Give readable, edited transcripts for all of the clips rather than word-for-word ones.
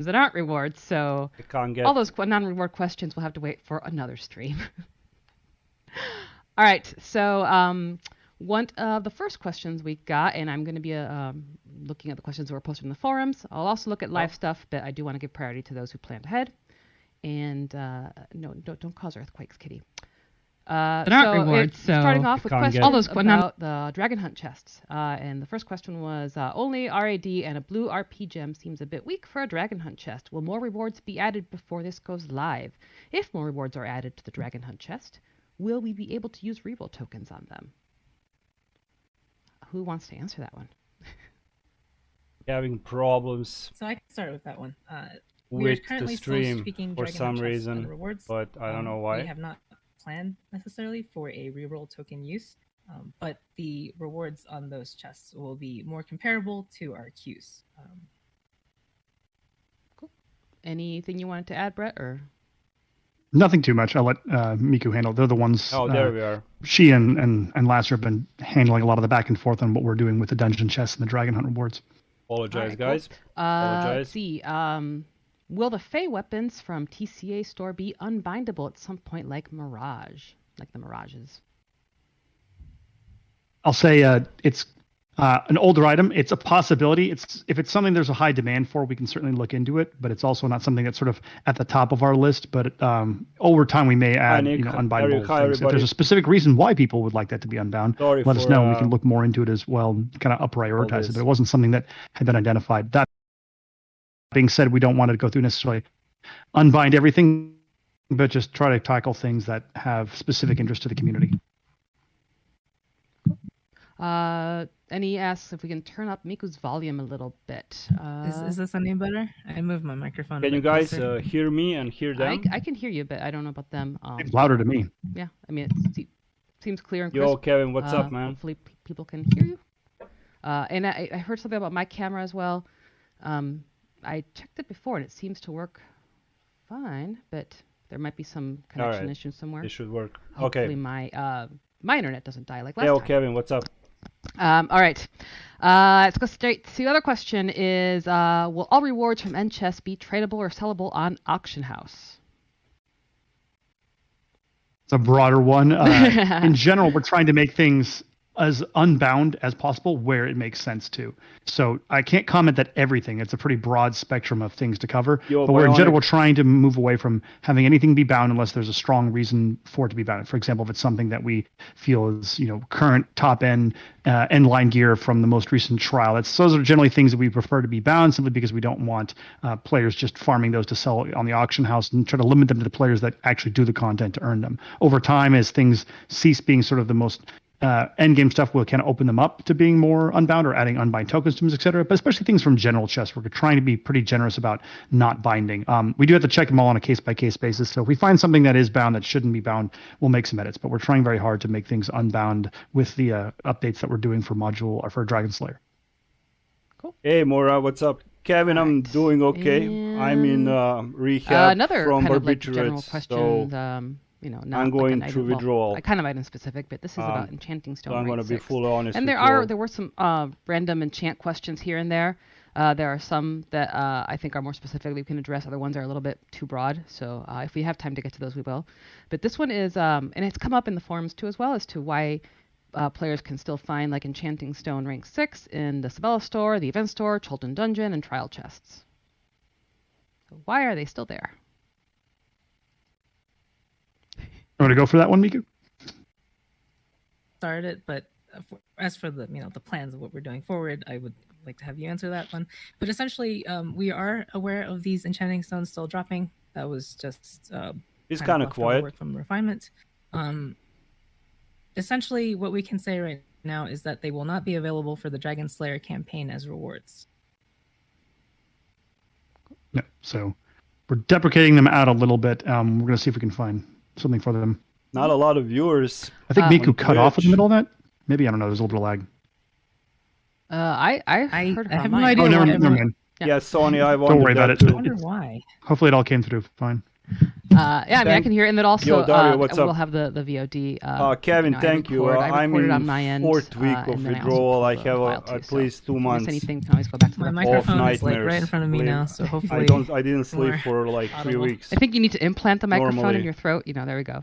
that aren't rewards. So I can't get all those non-reward questions will have to wait for another stream. All right. So one of the first questions we got, and I'm going to be looking at the questions that were posted in the forums. I'll also look at live stuff, but I do want to give priority to those who planned ahead. And no, don't cause earthquakes, Kitty. Starting off with questions about the Dragon Hunt chests. And the first question was, only RAD and a blue RP gem seems a bit weak for a Dragon Hunt chest. Will more rewards be added before this goes live? If more rewards are added to the Dragon Hunt chest, will we be able to use reroll tokens on them? Who wants to answer that one? Having problems. So I can start with that one. With the stream for some reason, rewards, but I don't know why. We have not planned necessarily for a reroll token use, but the rewards on those chests will be more comparable to our queues. Cool. Anything you wanted to add, Brett, or? Nothing too much. I'll let Miku handle. They're the ones. Oh, there we are. She and Lasser have been handling a lot of the back and forth on what we're doing with the dungeon chests and the Dragon Hunt rewards. Apologize, guys. Cool. Apologize. Let's see. Will the Fey weapons from TCA store be unbindable at some point, like Mirage, like the Mirages? I'll say it's an older item. It's a possibility. If it's something there's a high demand for, we can certainly look into it. But it's also not something that's sort of at the top of our list. But over time, we may add unbindable things. If there's a specific reason why people would like that to be unbound, let us know. And we can look more into it as well, kind of prioritize it. But it wasn't something that had been identified. That being said, we don't want to go through necessarily unbind everything, but just try to tackle things that have specific interest to the community. And he asks if we can turn up Miku's volume a little bit. Is this any better? I moved my microphone. Can you guys hear me and hear them? I can hear you, but I don't know about them. It's louder to me. Yeah, I mean, it seems clear and crisp. Yo, Kevin, what's up, man? Hopefully people can hear you. And I heard something about my camera as well. I checked it before, and it seems to work fine, but there might be some connection issues somewhere. It should work. Hopefully my internet doesn't die like last time. Yo, Kevin, what's up? All right. Let's go straight to the other question is, will all rewards from end chests be tradable or sellable on Auction House? It's a broader one. In general, we're trying to make things as unbound as possible where it makes sense to. So I can't comment that everything. It's a pretty broad spectrum of things to cover. But we're in general trying to move away from having anything be bound unless there's a strong reason for it to be bound. For example, if it's something that we feel is current top end end line gear from the most recent trial. Those are generally things that we prefer to be bound simply because we don't want players just farming those to sell on the auction house and try to limit them to the players that actually do the content to earn them. Over time, as things cease being sort of the most end game stuff, will kind of open them up to being more unbound or adding unbind tokens to them, etc. But especially things from general chests, we're trying to be pretty generous about not binding. We do have to check them all on a case-by-case basis. So if we find something that is bound that shouldn't be bound, we'll make some edits. But we're trying very hard to make things unbound with the updates that we're doing for module or for Dragon Slayer. Cool. Hey, Mora, what's up? Kevin, I'm doing okay. I'm in rehab another from kind of like barbiturates. general question. Not I'm going like to withdrawal. Kind of item specific, but this is about enchanting stone. So I'm going to be fully honest. And there were some random enchant questions here and there. There are some that I think are more specific we can address. Other ones are a little bit too broad. So if we have time to get to those, we will. But this one is, and it's come up in the forums too as well, as to why players can still find like enchanting stone rank 6 in the Sabella store, the event store, Cholton Dungeon, and trial chests. So why are they still there? You want to go for that one, Miku? Started, but as for the the plans of what we're doing forward, I would like to have you answer that one. But essentially, we are aware of these enchanting stones still dropping. That was just it's kind of quiet work from refinement. Essentially, what we can say right now is that they will not be available for the Dragon Slayer campaign as rewards. Yeah, so we're deprecating them out a little bit. We're going to see if we can find something for them. Not a lot of viewers. I think Miku cut off in the middle of that. Maybe, I don't know. There's a little bit of lag. I heard I have no idea. Oh, never mind. Yeah, Sony, I Don't worry about it. I wonder why. Hopefully it all came through fine. Yeah, I mean, I can hear it, and then also Yo, Dario, what's we'll up? have the VOD. Kevin, I thank you. I I'm recorded in on my end, 4th week of and then withdrawal. I I also pulled the have file too, at least 2 if you miss months anything, you can always go back to the My record. microphone is like nightmares. right in front of me now, so hopefully I didn't sleep more for like 3 audible. weeks. I think you need to implant the microphone Normally. in your throat. There we go.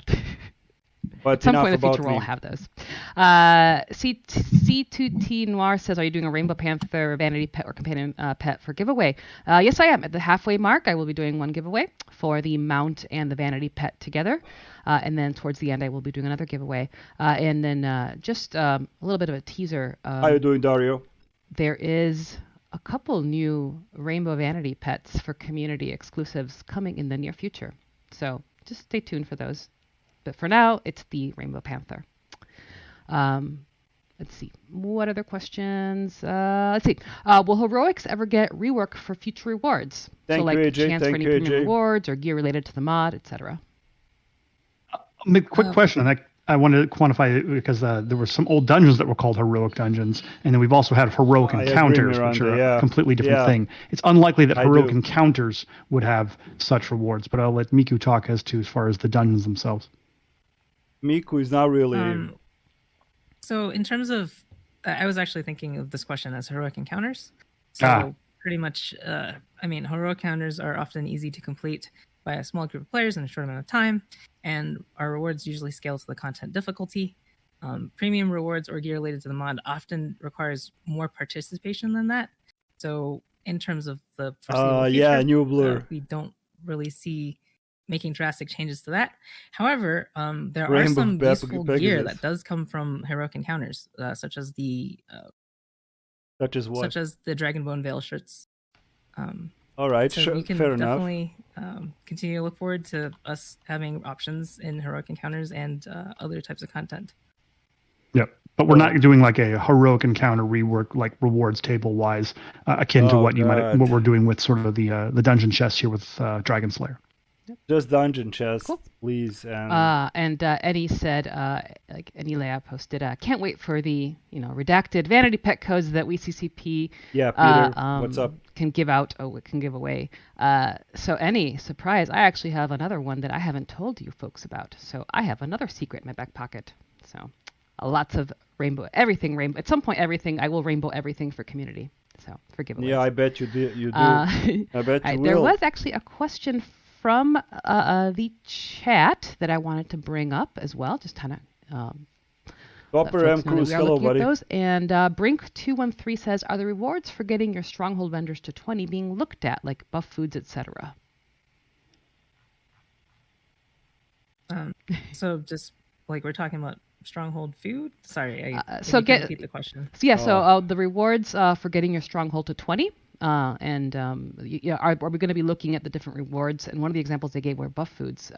But At some enough point in the future, about we'll me. have those. C2T Noir says, are you doing a Rainbow Panther vanity pet or companion pet for giveaway? Yes, I am. At the halfway mark, I will be doing one giveaway for the mount and the vanity pet together. And then towards the end, I will be doing another giveaway. And then just a little bit of a teaser. How you doing, Dario? There is a couple new Rainbow Vanity pets for community exclusives coming in the near future. So just stay tuned for those. But for now, it's the Rainbow Panther. Let's see. What other questions? Let's see. Will heroics ever get rework for future rewards? Thank so like you, AJ. chance for any premium rewards or gear related to the mod, etc. Quick question, and I wanted to quantify it because there were some old dungeons that were called heroic dungeons, and then we've also had heroic encounters, which are a completely different thing. It's unlikely that heroic encounters would have such rewards, but I'll let Miku talk as far as the dungeons themselves. Miku is not really... So in terms of... I was actually thinking of this question as heroic encounters. So pretty much, heroic encounters are often easy to complete by a small group of players in a short amount of time, and our rewards usually scale to the content difficulty. Premium rewards or gear related to the mod often requires more participation than that. So in terms of the foreseeable future, new blur. We don't really see making drastic changes to that. However, there are some useful gear that does come from heroic encounters, such as the such as what? Such as the Dragonbone Veil shirts. All right, so you can definitely continue to look forward to us having options in heroic encounters and other types of content. Yep, but we're not doing like a heroic encounter rework like rewards table wise, akin to what we're doing with sort of the dungeon chest here with Dragon Slayer. Just dungeon chests, please. And Eddie said, like Eddie Leia posted, can't wait for the redacted vanity pet codes that WeCCP what's up? Can give out. It can give away. So any surprise, I actually have another one that I haven't told you folks about. So I have another secret in my back pocket. So lots of everything rainbow. At some point, I will rainbow everything for community. So for giveaways. Yeah, I bet you do. I bet you will. There was actually a question from the chat that I wanted to bring up as well, just kind of Copper M Cruz, hello buddy. Those. And Brink213 says, are the rewards for getting your Stronghold vendors to 20 being looked at, like buff foods, etc.? So just like we're talking about Stronghold food? Sorry, repeat the question. So so the rewards for getting your Stronghold to 20. Are we going to be looking at the different rewards? And one of the examples they gave were buff foods.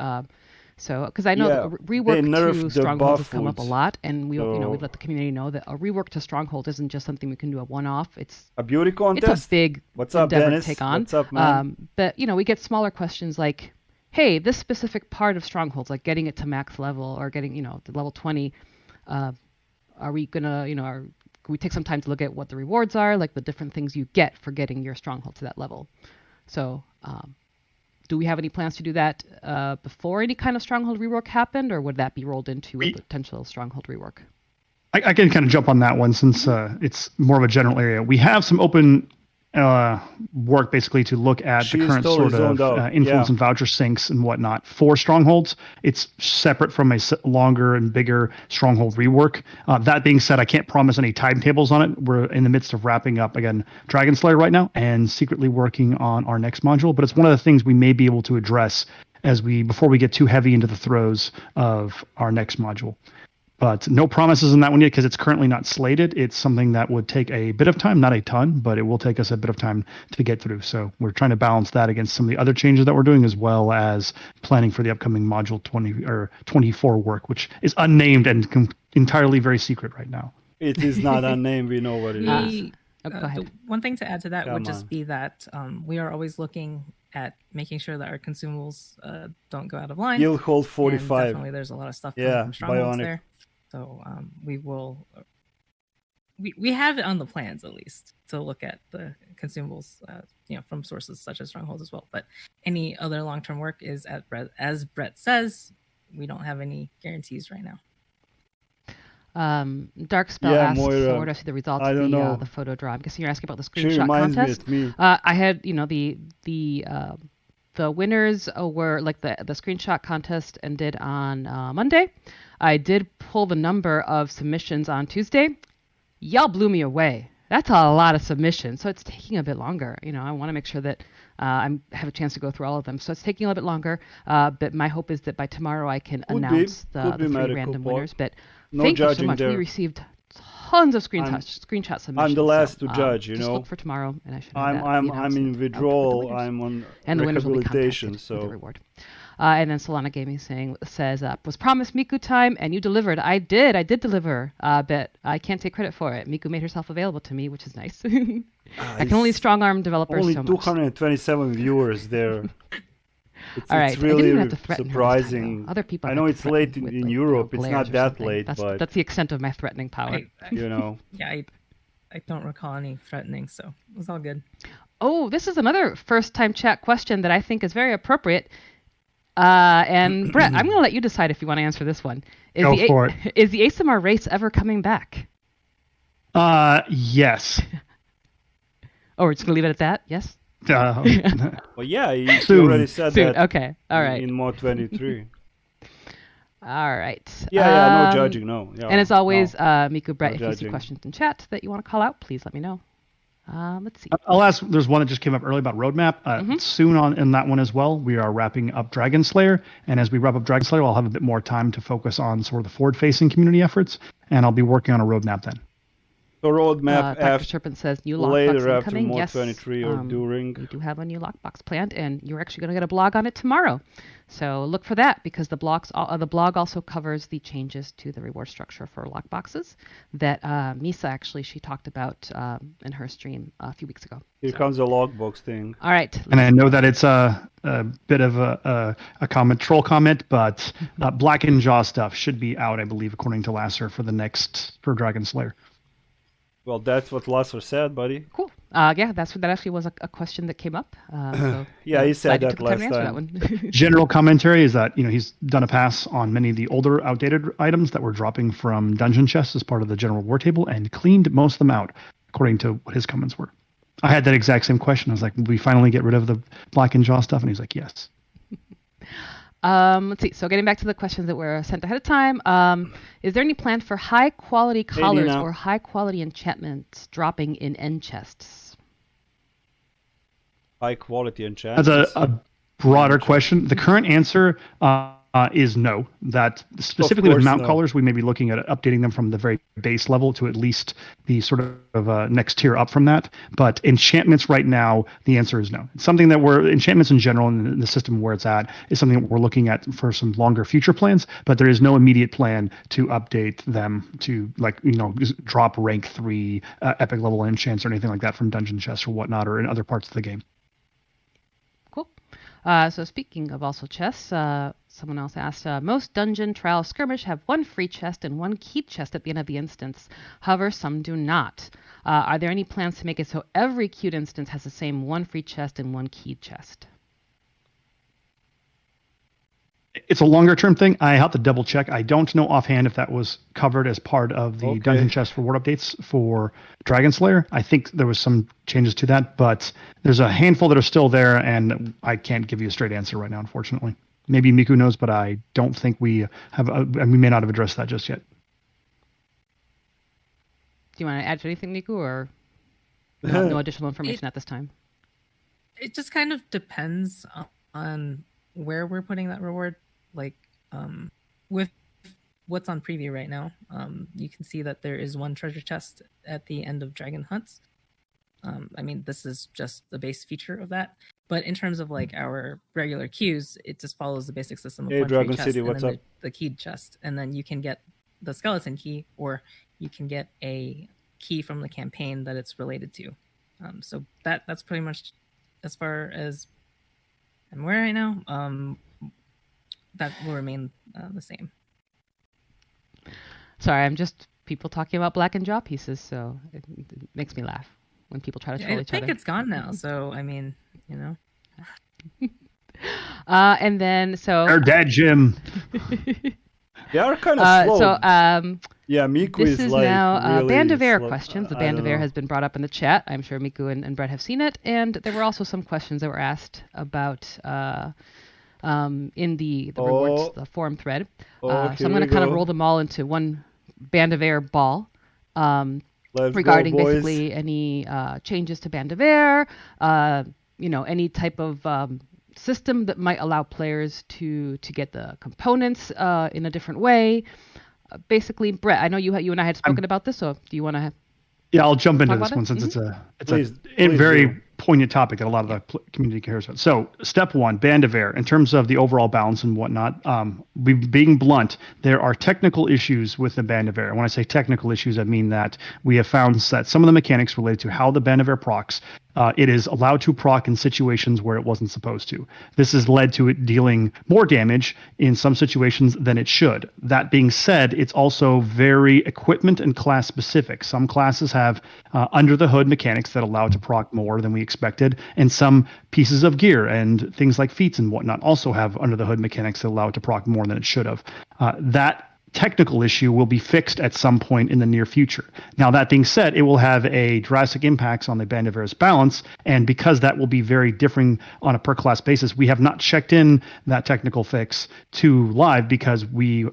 So because I know that rework to Stronghold has come up a lot, and we've let the community know that a rework to Stronghold isn't just something we can do a one-off. It's a beauty contest. It's a big endeavor to take on. What's up, man? But we get smaller questions like, hey, this specific part of Strongholds, like getting it to max level or getting the level 20, are we gonna we take some time to look at what the rewards are, like the different things you get for getting your Stronghold to that level. So do we have any plans to do that before any kind of Stronghold rework happened, or would that be rolled into a potential Stronghold rework? I can kind of jump on that one since it's more of a general area. We have some open work basically to look at the current sort of influence and voucher sinks and whatnot for Strongholds. It's separate from a longer and bigger Stronghold rework. That being said, I can't promise any timetables on it. We're in the midst of wrapping up, again, Dragon Slayer right now and secretly working on our next module, but it's one of the things we may be able to address before we get too heavy into the throes of our next module. But no promises on that one yet because it's currently not slated. It's something that would take a bit of time, not a ton, but it will take us a bit of time to get through. So we're trying to balance that against some of the other changes that we're doing, as well as planning for the upcoming module 20 or 24 work, which is unnamed and entirely very secret right now. It is not unnamed. We know what it is. Go ahead. One thing to add to that would just be that we are always looking at making sure that our consumables don't go out of line. Guildhall 45. And definitely there's a lot of stuff coming from Strongholds there. So we will we have it on the plans at least to look at the consumables, from sources such as Stronghold as well. But any other long-term work is as Brett says, we don't have any guarantees right now. Darkspell asks, Moira, so where do I see the results I of don't know. the photo draw? I'm guessing you're asking about the She screenshot reminds contest. me of me. I had, the winners were like the screenshot contest ended on Monday. I did pull the number of submissions on Tuesday. Y'all blew me away. That's a lot of submissions, so it's taking a bit longer. I want to make sure that I have a chance to go through all of them. So it's taking a little bit longer, but my hope is that by tomorrow I can announce the 3 random winners. But thank you so much. We received tons of screenshot submissions. I'm the last to judge, Just look for tomorrow, and I should have I'm in withdrawal. I'm on and the winners will be rehabilitation. contacted with the reward. And then Solana Gaming says, was promised Miku time, and you delivered. I did deliver, but I can't take credit for it. Miku made herself available to me, which is nice. I can only strong-arm developers only so much. 227 viewers there. All right, it's really I didn't even have to threaten surprising. Other people I know it's late in Europe. It's not that late, but that's the extent of my threatening power. Yeah, I don't recall any threatening, so it was all good. Oh, this is another first-time chat question that I think is very appropriate. And Brett, I'm going to let you decide if you want to answer this one. Go for it. Is the ASMR race ever coming back? Yes. Oh, we're just going to leave it at that? Yes? Well, yeah, you already said Soon. that. Okay, all right. In Mod 23. All right. Yeah, no judging, no. Yeah, and as always, Miku, Brett, if you judging. see questions in chat that you want to call out, please let me know. Let's see. I'll ask. There's one that just came up early about roadmap. Soon in that one as well, we are wrapping up Dragon Slayer, and as we wrap up Dragon Slayer, I'll have a bit more time to focus on sort of the forward-facing community efforts, and I'll be working on a roadmap then. The roadmap Dr. Serpent says new later lockbox after incoming. Mod Yes, 23 or during. We do have a new lockbox planned, and you're actually going to get a blog on it tomorrow. So look for that, because the blog also covers the changes to the reward structure for lockboxes that Misa actually she talked about in her stream a few weeks ago. Here comes the Lockbox thing. All right. And I know that it's a bit of a troll comment, but Blackened Jaw stuff should be out, I believe, according to Lasser for Dragon Slayer. Well, that's what Lasser said, buddy. Cool. Yeah, that actually was a question that came up. So, yeah, he said that last time. time. That one. General commentary is that he's done a pass on many of the older, outdated items that were dropping from dungeon chests as part of the general war table and cleaned most of them out, according to what his comments were. I had that exact same question. I was like, will we finally get rid of the Blackened Jaw stuff? And he's like, yes. Let's see. So getting back to the questions that were sent ahead of time, is there any plan for high quality collars or high quality enchantments dropping in end chests? High quality enchantments. That's a broader question. The current answer is no. That specifically with mount colors, we may be looking at updating them from the very base level to at least the sort of next tier up from that. But enchantments right now, the answer is no. It's something that enchantments in general in the system where it's at is something that we're looking at for some longer future plans, but there is no immediate plan to update them to drop rank 3 epic level enchants or anything like that from dungeon chests or whatnot or in other parts of the game. So speaking of also chests, someone else asked, most dungeon trial skirmish have one free chest and one keyed chest at the end of the instance. However, some do not. Are there any plans to make it so every queued instance has the same one free chest and one keyed chest? It's a longer term thing. I have to double check. I don't know offhand if that was covered as part of the dungeon chest reward updates for Dragon Slayer. I think there was some changes to that, but there's a handful that are still there, and I can't give you a straight answer right now, unfortunately. Maybe Miku knows, but I don't think we have, and we may not have addressed that just yet. Do you want to add anything, Miku, or no additional information at this time? It just kind of depends on where we're putting that reward. Like with what's on preview right now, you can see that there is one treasure chest at the end of Dragon Hunts. I mean, this is just the base feature of that. But in terms of like our regular queues, it just follows the basic system of one Dragon chest City, and what's then up? the keyed chest, and then you can get the skeleton key, or you can get a key from the campaign that it's related to. So that's pretty much as far as I'm aware right now. That will remain the same. Sorry, I'm just people talking about black and jaw pieces, so it makes me laugh when people try to troll each other. I think it's gone now, so I mean, you know. And then so our dad Jim. They are kind of slow. So yeah, Miku this is like now really Band of Air slow. questions. The I Band don't of Air know. has been brought up in the chat. I'm sure Miku and Brett have seen it, and there were also some questions that were asked about in the rewards, the forum thread. So I'm going to kind of roll them all into one Band of Air ball. Regarding go, basically any changes to Band of Air, any type of system that might allow players to get the components in a different way. Basically, Brett, I know you and I had spoken about this, so do you want to? Yeah, I'll jump into this one since it's a very poignant topic that a lot of the community cares about. So, step one, Band of Air. In terms of the overall balance and whatnot, being blunt, there are technical issues with the Band of Air. And when I say technical issues, I mean that we have found that some of the mechanics related to how the Band of Air procs, it is allowed to proc in situations where it wasn't supposed to. This has led to it dealing more damage in some situations than it should. That being said, it's also very equipment and class specific. Some classes have under the hood mechanics that allow it to proc more than we expected, and some pieces of gear and things like feats and whatnot also have under the hood mechanics that allow it to proc more than it should have. That technical issue will be fixed at some point in the near future. Now, that being said, it will have a drastic impacts on the Band of Air's balance, and because that will be very differing on a per class basis, we have not checked in that technical fix to live because we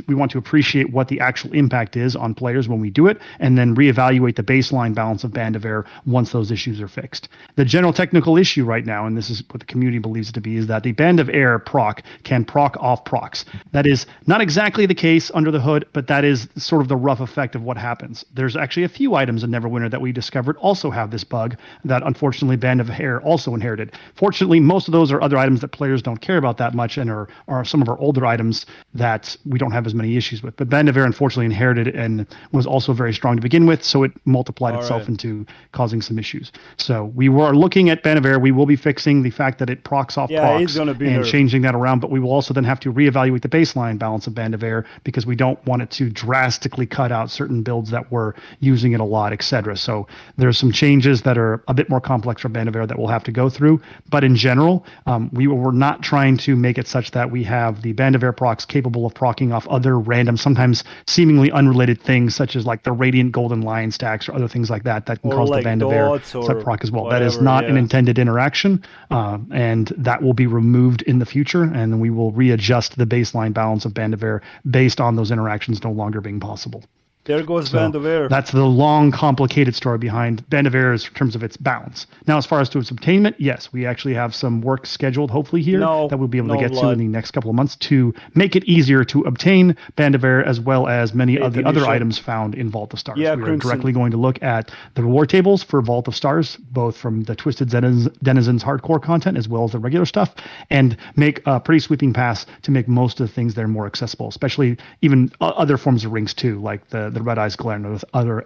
want to appreciate what the actual impact is on players when we do it, and then reevaluate the baseline balance of Band of Air once those issues are fixed. The general technical issue right now, and this is what the community believes it to be, is that the Band of Air proc can proc off procs. That is not exactly the case under the hood, but that is sort of the rough effect of what happens. There's actually a few items in Neverwinter that we discovered also have this bug that unfortunately Band of Air also inherited. Fortunately, most of those are other items that players don't care about that much and are some of our older items that we don't have as many issues with. But Band of Air unfortunately inherited and was also very strong to begin with, so it multiplied itself into causing some issues. So we were looking at Band of Air. We will be fixing the fact that it procs off procs and changing that around, but we will also then have to reevaluate the baseline balance of Band of Air because we don't want it to drastically cut out certain builds that were using it a lot, etc. So there's some changes that are a bit more complex for Band of Air that we'll have to go through. But in general, we were not trying to make it such that we have the Band of Air procs capable of procking off other random, sometimes seemingly unrelated things, such as like the Radiant Golden Lion stacks or other things like that can cause the Band of Air to proc as well. That is not an intended interaction, and that will be removed in the future, and we will readjust the baseline balance of Band of Air based on those interactions no longer being possible. There goes Band of Air. That's the long, complicated story behind Band of Air in terms of its balance. Now, as far as to its obtainment, yes, we actually have some work scheduled, hopefully here, that we'll be able to get to in the next couple of months to make it easier to obtain Band of Air as well as many of the other items found in Vault of Stars. Yeah, we are directly going to look at the reward tables for Vault of Stars, both from the Twisted Denizens hardcore content as well as the regular stuff, and make a pretty sweeping pass to make most of the things there more accessible, especially even other forms of rings too, like the Red Eyes Glare and with other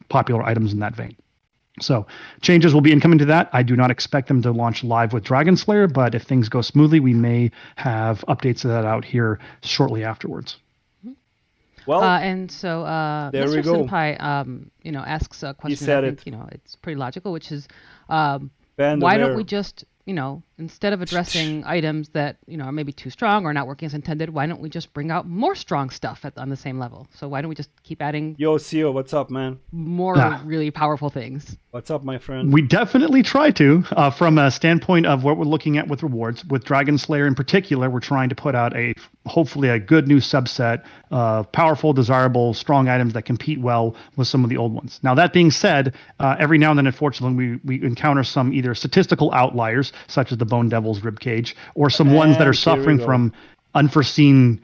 popular items in that vein. So changes will be incoming to that. I do not expect them to launch live with Dragon Slayer, but if things go smoothly, we may have updates of that out here shortly afterwards. Well, and so there Mr. we go. Senpai, asks a question that I think, it's pretty logical, which is why don't we just, instead of addressing items that, are maybe too strong or not working as intended, why don't we just bring out more strong stuff on the same level? So why don't we just keep adding CO, what's up, man? More really powerful things? What's up, my friend? We definitely try to, from a standpoint of what we're looking at with rewards. With Dragon Slayer in particular, we're trying to put out hopefully a good new subset of powerful, desirable, strong items that compete well with some of the old ones. Now, that being said, every now and then, unfortunately, we encounter some either statistical outliers, such as the Bone Devil's Ribcage, or some ones that are suffering from unforeseen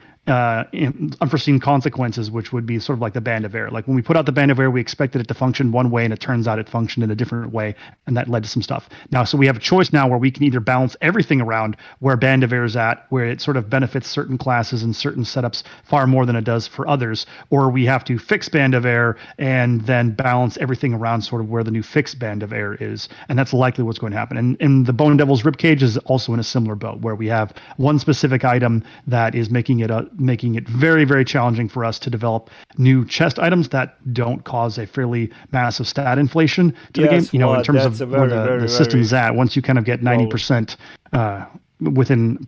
consequences, which would be sort of like the Band of Air. Like when we put out the Band of Air, we expected it to function one way, and it turns out it functioned in a different way, and that led to some stuff. Now, so we have a choice now where we can either balance everything around where Band of Air is at, where it sort of benefits certain classes and certain setups far more than it does for others, or we have to fix Band of Air and then balance everything around sort of where the new fixed Band of Air is, and that's likely what's going to happen. And the Bone Devil's Ribcage is also in a similar boat, where we have one specific item that is making it making it very, very challenging for us to develop new chest items that don't cause a fairly massive stat inflation to the game. In terms of where the system's at, once you kind of get 90% within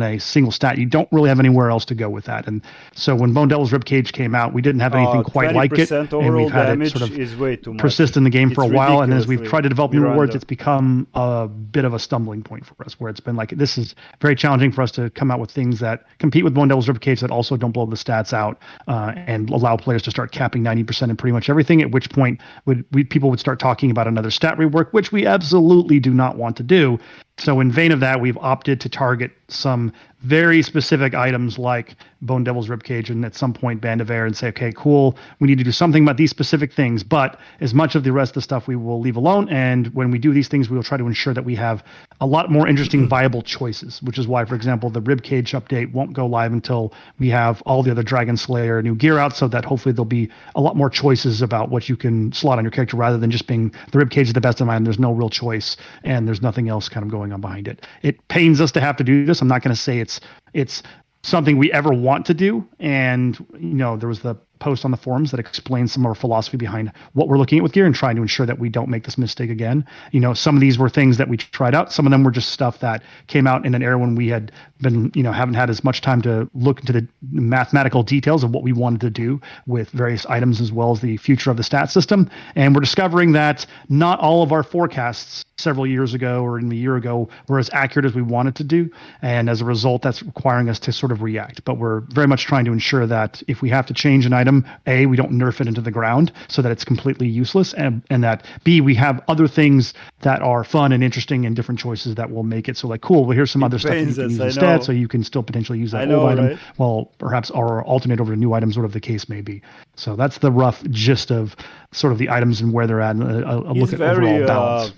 a single stat, you don't really have anywhere else to go with that. And so when Bone Devil's Ribcage came out, we didn't have anything quite like it, and we've had it sort of persist in the game for a while. And as we've tried to develop new rewards, it's become a bit of a stumbling point for us, where it's been like, this is very challenging for us to come out with things that compete with Bone Devil's Ribcage that also don't blow the stats out and allow players to start capping 90% in pretty much everything, at which point people would start talking about another stat rework, which we absolutely do not want to do. So in vain of that, we've opted to target some very specific items like Bone Devil's Ribcage and at some point Band of Air and say, okay, cool, we need to do something about these specific things. But as much of the rest of the stuff we will leave alone. And when we do these things, we will try to ensure that we have a lot more interesting, viable choices, which is why, for example, the Ribcage update won't go live until we have all the other Dragon Slayer new gear out, so that hopefully there'll be a lot more choices about what you can slot on your character rather than just being the Ribcage is the best of mine. There's no real choice and there's nothing else kind of going on behind it. It pains us to have to do this. I'm not going to say it's something we ever want to do. And, there was the post on the forums that explains some of our philosophy behind what we're looking at with gear and trying to ensure that we don't make this mistake again. Some of these were things that we tried out. Some of them were just stuff that came out in an era when we had been, haven't had as much time to look into the mathematical details of what we wanted to do with various items, as well as the future of the stat system. And we're discovering that not all of our forecasts several years ago or in a year ago were as accurate as we wanted to do. And as a result, that's requiring us to sort of react. But we're very much trying to ensure that if we have to change an item, A, we don't nerf it into the ground so that it's completely useless, and that B, we have other things that are fun and interesting and different choices that will make it so like, cool, well, here's some other stuff that you can use instead, so you can still potentially use that old item, well, perhaps, or alternate over to new items, whatever the case may be. So that's the rough gist of sort of the items and where they're at, and a look at overall balance.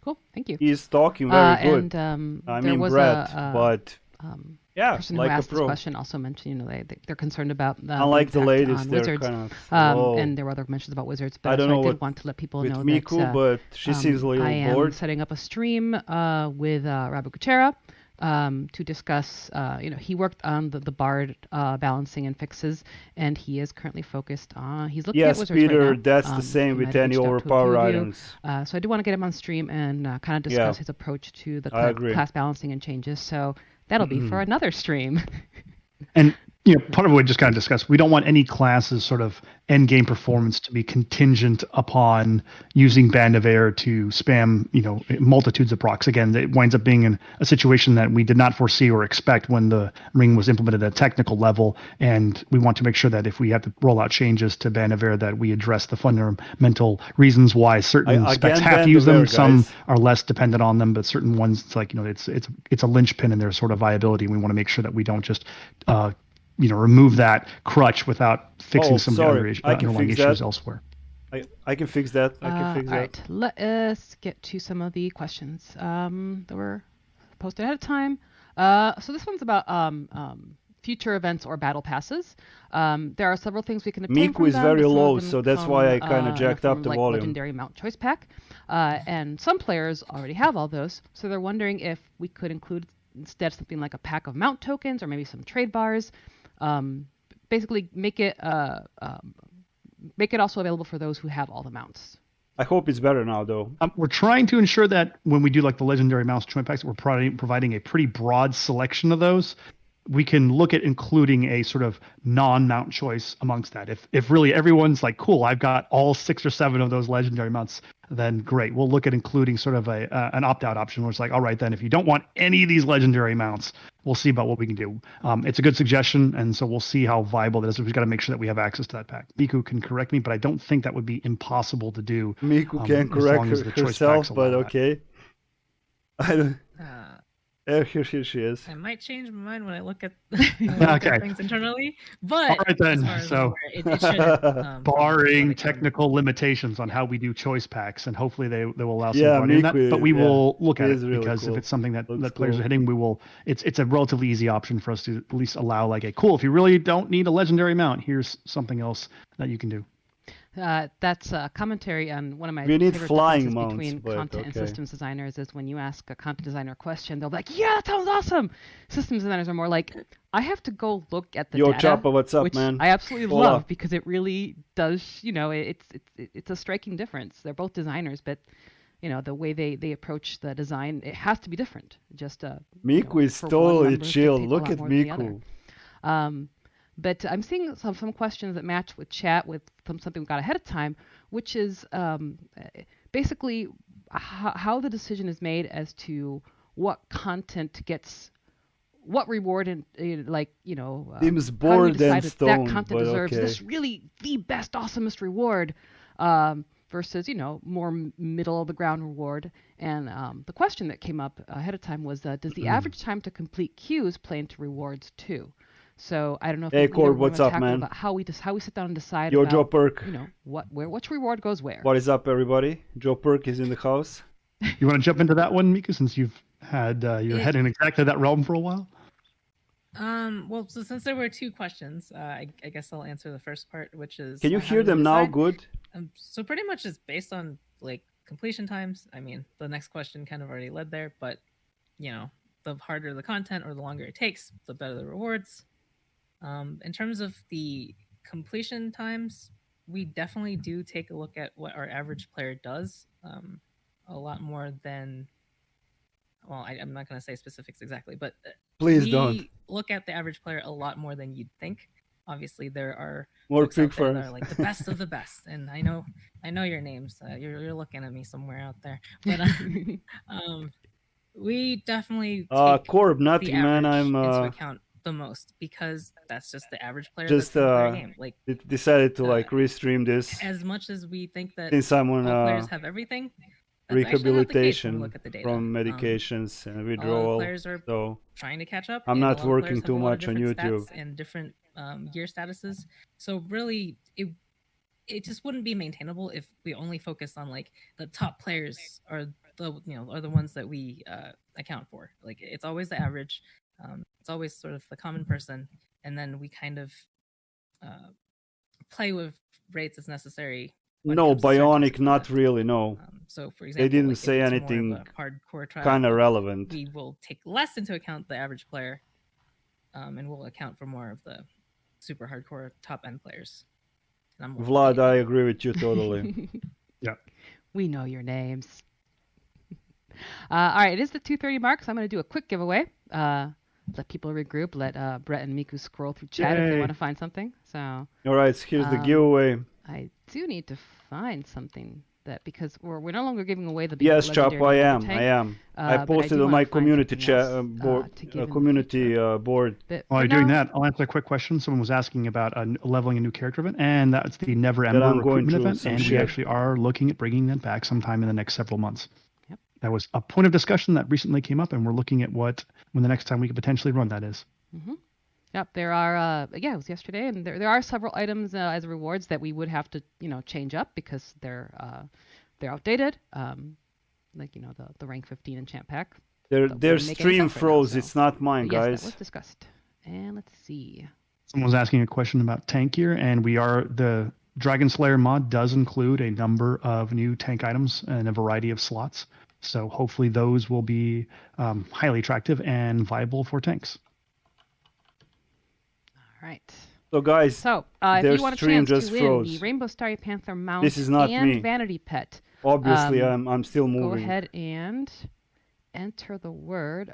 Cool, thank you. He's talking very good. And there was Brett, but the person who asked this question also mentioned, they're concerned about unlike the ladies, they're Wizards, kind of and there were other mentions about Wizards. But I don't know I did want to let people know Miku, that but she seems a little bored. I am setting up a stream with Rabu Kuchera to discuss. He worked on the Bard balancing and fixes, and he is currently focused on. He's looking at Wizards Peter, right now. that's the same with any overpower items. So I do want to get him on stream and kind of discuss his approach to the class balancing and changes. So that'll be for another stream. And part of what we just kind of discussed, we don't want any class's sort of end game performance to be contingent upon using Band of Air to spam, multitudes of procs. Again, it winds up being in a situation that we did not foresee or expect when the ring was implemented at a technical level. And we want to make sure that if we have to roll out changes to Band of Air, that we address the fundamental reasons why certain specs have to use them. Some are less dependent on them, but certain ones, it's like, it's a linchpin in their sort of viability. We want to make sure that we don't just remove that crutch without fixing some underlying issues elsewhere. I can fix that. All right, let us get to some of the questions that were posted ahead of time. So this one's about future events or battle passes. There are several things we can obtain Miku is very low, so that's why I kind of jacked up the volume. Legendary mount choice pack, and some players already have all those, so they're wondering if we could include instead something like a pack of mount tokens or maybe some trade bars. Basically make it also available for those who have all the mounts. I hope it's better now, though. We're trying to ensure that when we do like the legendary mounts joint packs, we're providing a pretty broad selection of those. We can look at including a sort of non-mount choice amongst that. If really everyone's like, cool, I've got all 6 or 7 of those legendary mounts, then great. We'll look at including sort of an opt-out option where it's like, all right, then if you don't want any of these legendary mounts, we'll see about what we can do. It's a good suggestion, and so we'll see how viable that is. We've got to make sure that we have access to that pack. Miku can correct me, but I don't think that would be impossible to do. Miku can correct herself, but okay. I don't... here she is. I might change my mind when I look at things internally, but all right then. So, it should, barring technical limitations on how we do choice packs, and hopefully they will allow some in that. But we will look at it really because if it's something that players are hitting, we will. It's a relatively easy option for us to at least allow like a cool. If you really don't need a legendary mount, here's something else that you can do. That's a commentary on one of my We need favorite flying differences mounts, between but content and okay. systems designers is when you ask a content designer a question, they'll be like, yeah, that sounds awesome. Systems designers are more like, I have to go look at the Yo, data, Choppa, what's up, which man? I absolutely Hola. love because it really does, it's a striking difference. They're both designers, but the way they approach the design, it has to be different. Just Miku is totally chill. Look at Miku. But I'm seeing some questions that match with chat with something we got ahead of time, which is basically how the decision is made as to what content gets what reward and Seems how do we bored decide and that stoned, content but deserves okay. this really the best, awesomest reward versus more middle of the ground reward. And the question that came up ahead of time was, does the average time to complete queues play into rewards too? So I don't know if Hey, Corb, what's up, tackle man? about how we sit down and decide Yo, about Joe Perk. which reward goes where. What is up, everybody? Joe Perk is in the house. You want to jump into that one, Miku, since you've had your head in exactly that realm for a while? Well, so since there were two questions, I guess I'll answer the first part, which is... Can you hear them now good? So pretty much it's based on, like, completion times. I mean, the next question kind of already led there, but, the harder the content or the longer it takes, the better the rewards. In terms of the completion times, we definitely do take a look at what our average player does a lot more than... Well, I'm not going to say specifics exactly, but please don't look at the average player a lot more than you'd think. Obviously, there are more folks out there that are like the best of the best, and I know your names. You're looking at me somewhere out there, but we definitely take Corb, nothing, the average man. I'm into account the most because that's just the average player. Just that's in the game. Like decided to restream this. As much as we think that since I'm on all players have everything. Rehabilitation from medications and withdrawal. Players are so trying to catch up. I'm not working too much on YouTube. And different gear statuses. So really, it just wouldn't be maintainable if we only focus on like the top players are the ones that we account for. Like it's always the average. It's always sort of the common person, and then we kind of play with rates as necessary. No, Bionic, not really, no. So, for example, they didn't say anything kind of relevant. We will take less into account the average player, and we'll account for more of the super hardcore top-end players. Vlad, I agree with you totally. Yeah. We know your names. All right, it is the 2:30 mark, so I'm going to do a quick giveaway. Let people regroup. Let Brett and Miku scroll through chat if they want to find something. So. All right, here's the giveaway. I do need to find something because we're no longer giving away the yes, Chop, I am. I posted on my community chat board. Board. While you're doing that, I'll answer a quick question. Someone was asking about leveling a new character event, and that's the Never Ember recruitment event, and we actually are looking at bringing that back sometime in the next several months. Yep. That was a point of discussion that recently came up, and we're looking at when the next time we could potentially run that is. Mm-hmm. Yep, there are. It was yesterday, and there are several items as rewards that we would have to change up because they're outdated. Like the rank 15 enchant pack. Their stream froze. Now, so. It's not mine, guys. Yes, that was discussed. And let's see. Someone was asking a question about tank gear, and the Dragon Slayer mod does include a number of new tank items and a variety of slots. So hopefully those will be highly attractive and viable for tanks. Right. So guys, if you want a chance to win the Rainbow Starry Panther mount this is not and me. Vanity Pet, obviously I'm still moving. Go ahead and enter the word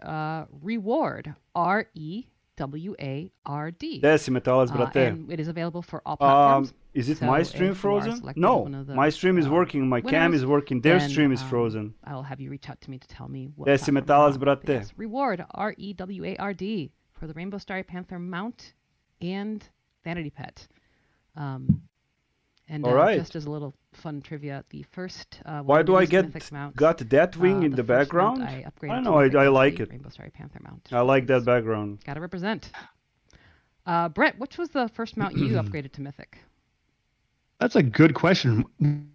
reward, REWARD. Decimetalas, brate. And it is available for all platforms. Is it my stream frozen? No, my stream is working. My cam is working. Their stream is frozen. I'll have you reach out to me to tell me what. Decimetalas, brate. Yes, reward, REWARD, for the Rainbow Starry Panther mount and Vanity Pet. And just as a little fun trivia, the first why do I got that wing in the background? I don't know. I like it. Rainbow Starry Panther mount. I like that background. Gotta represent. Brett, which was the first mount you upgraded to Mythic? That's a good question.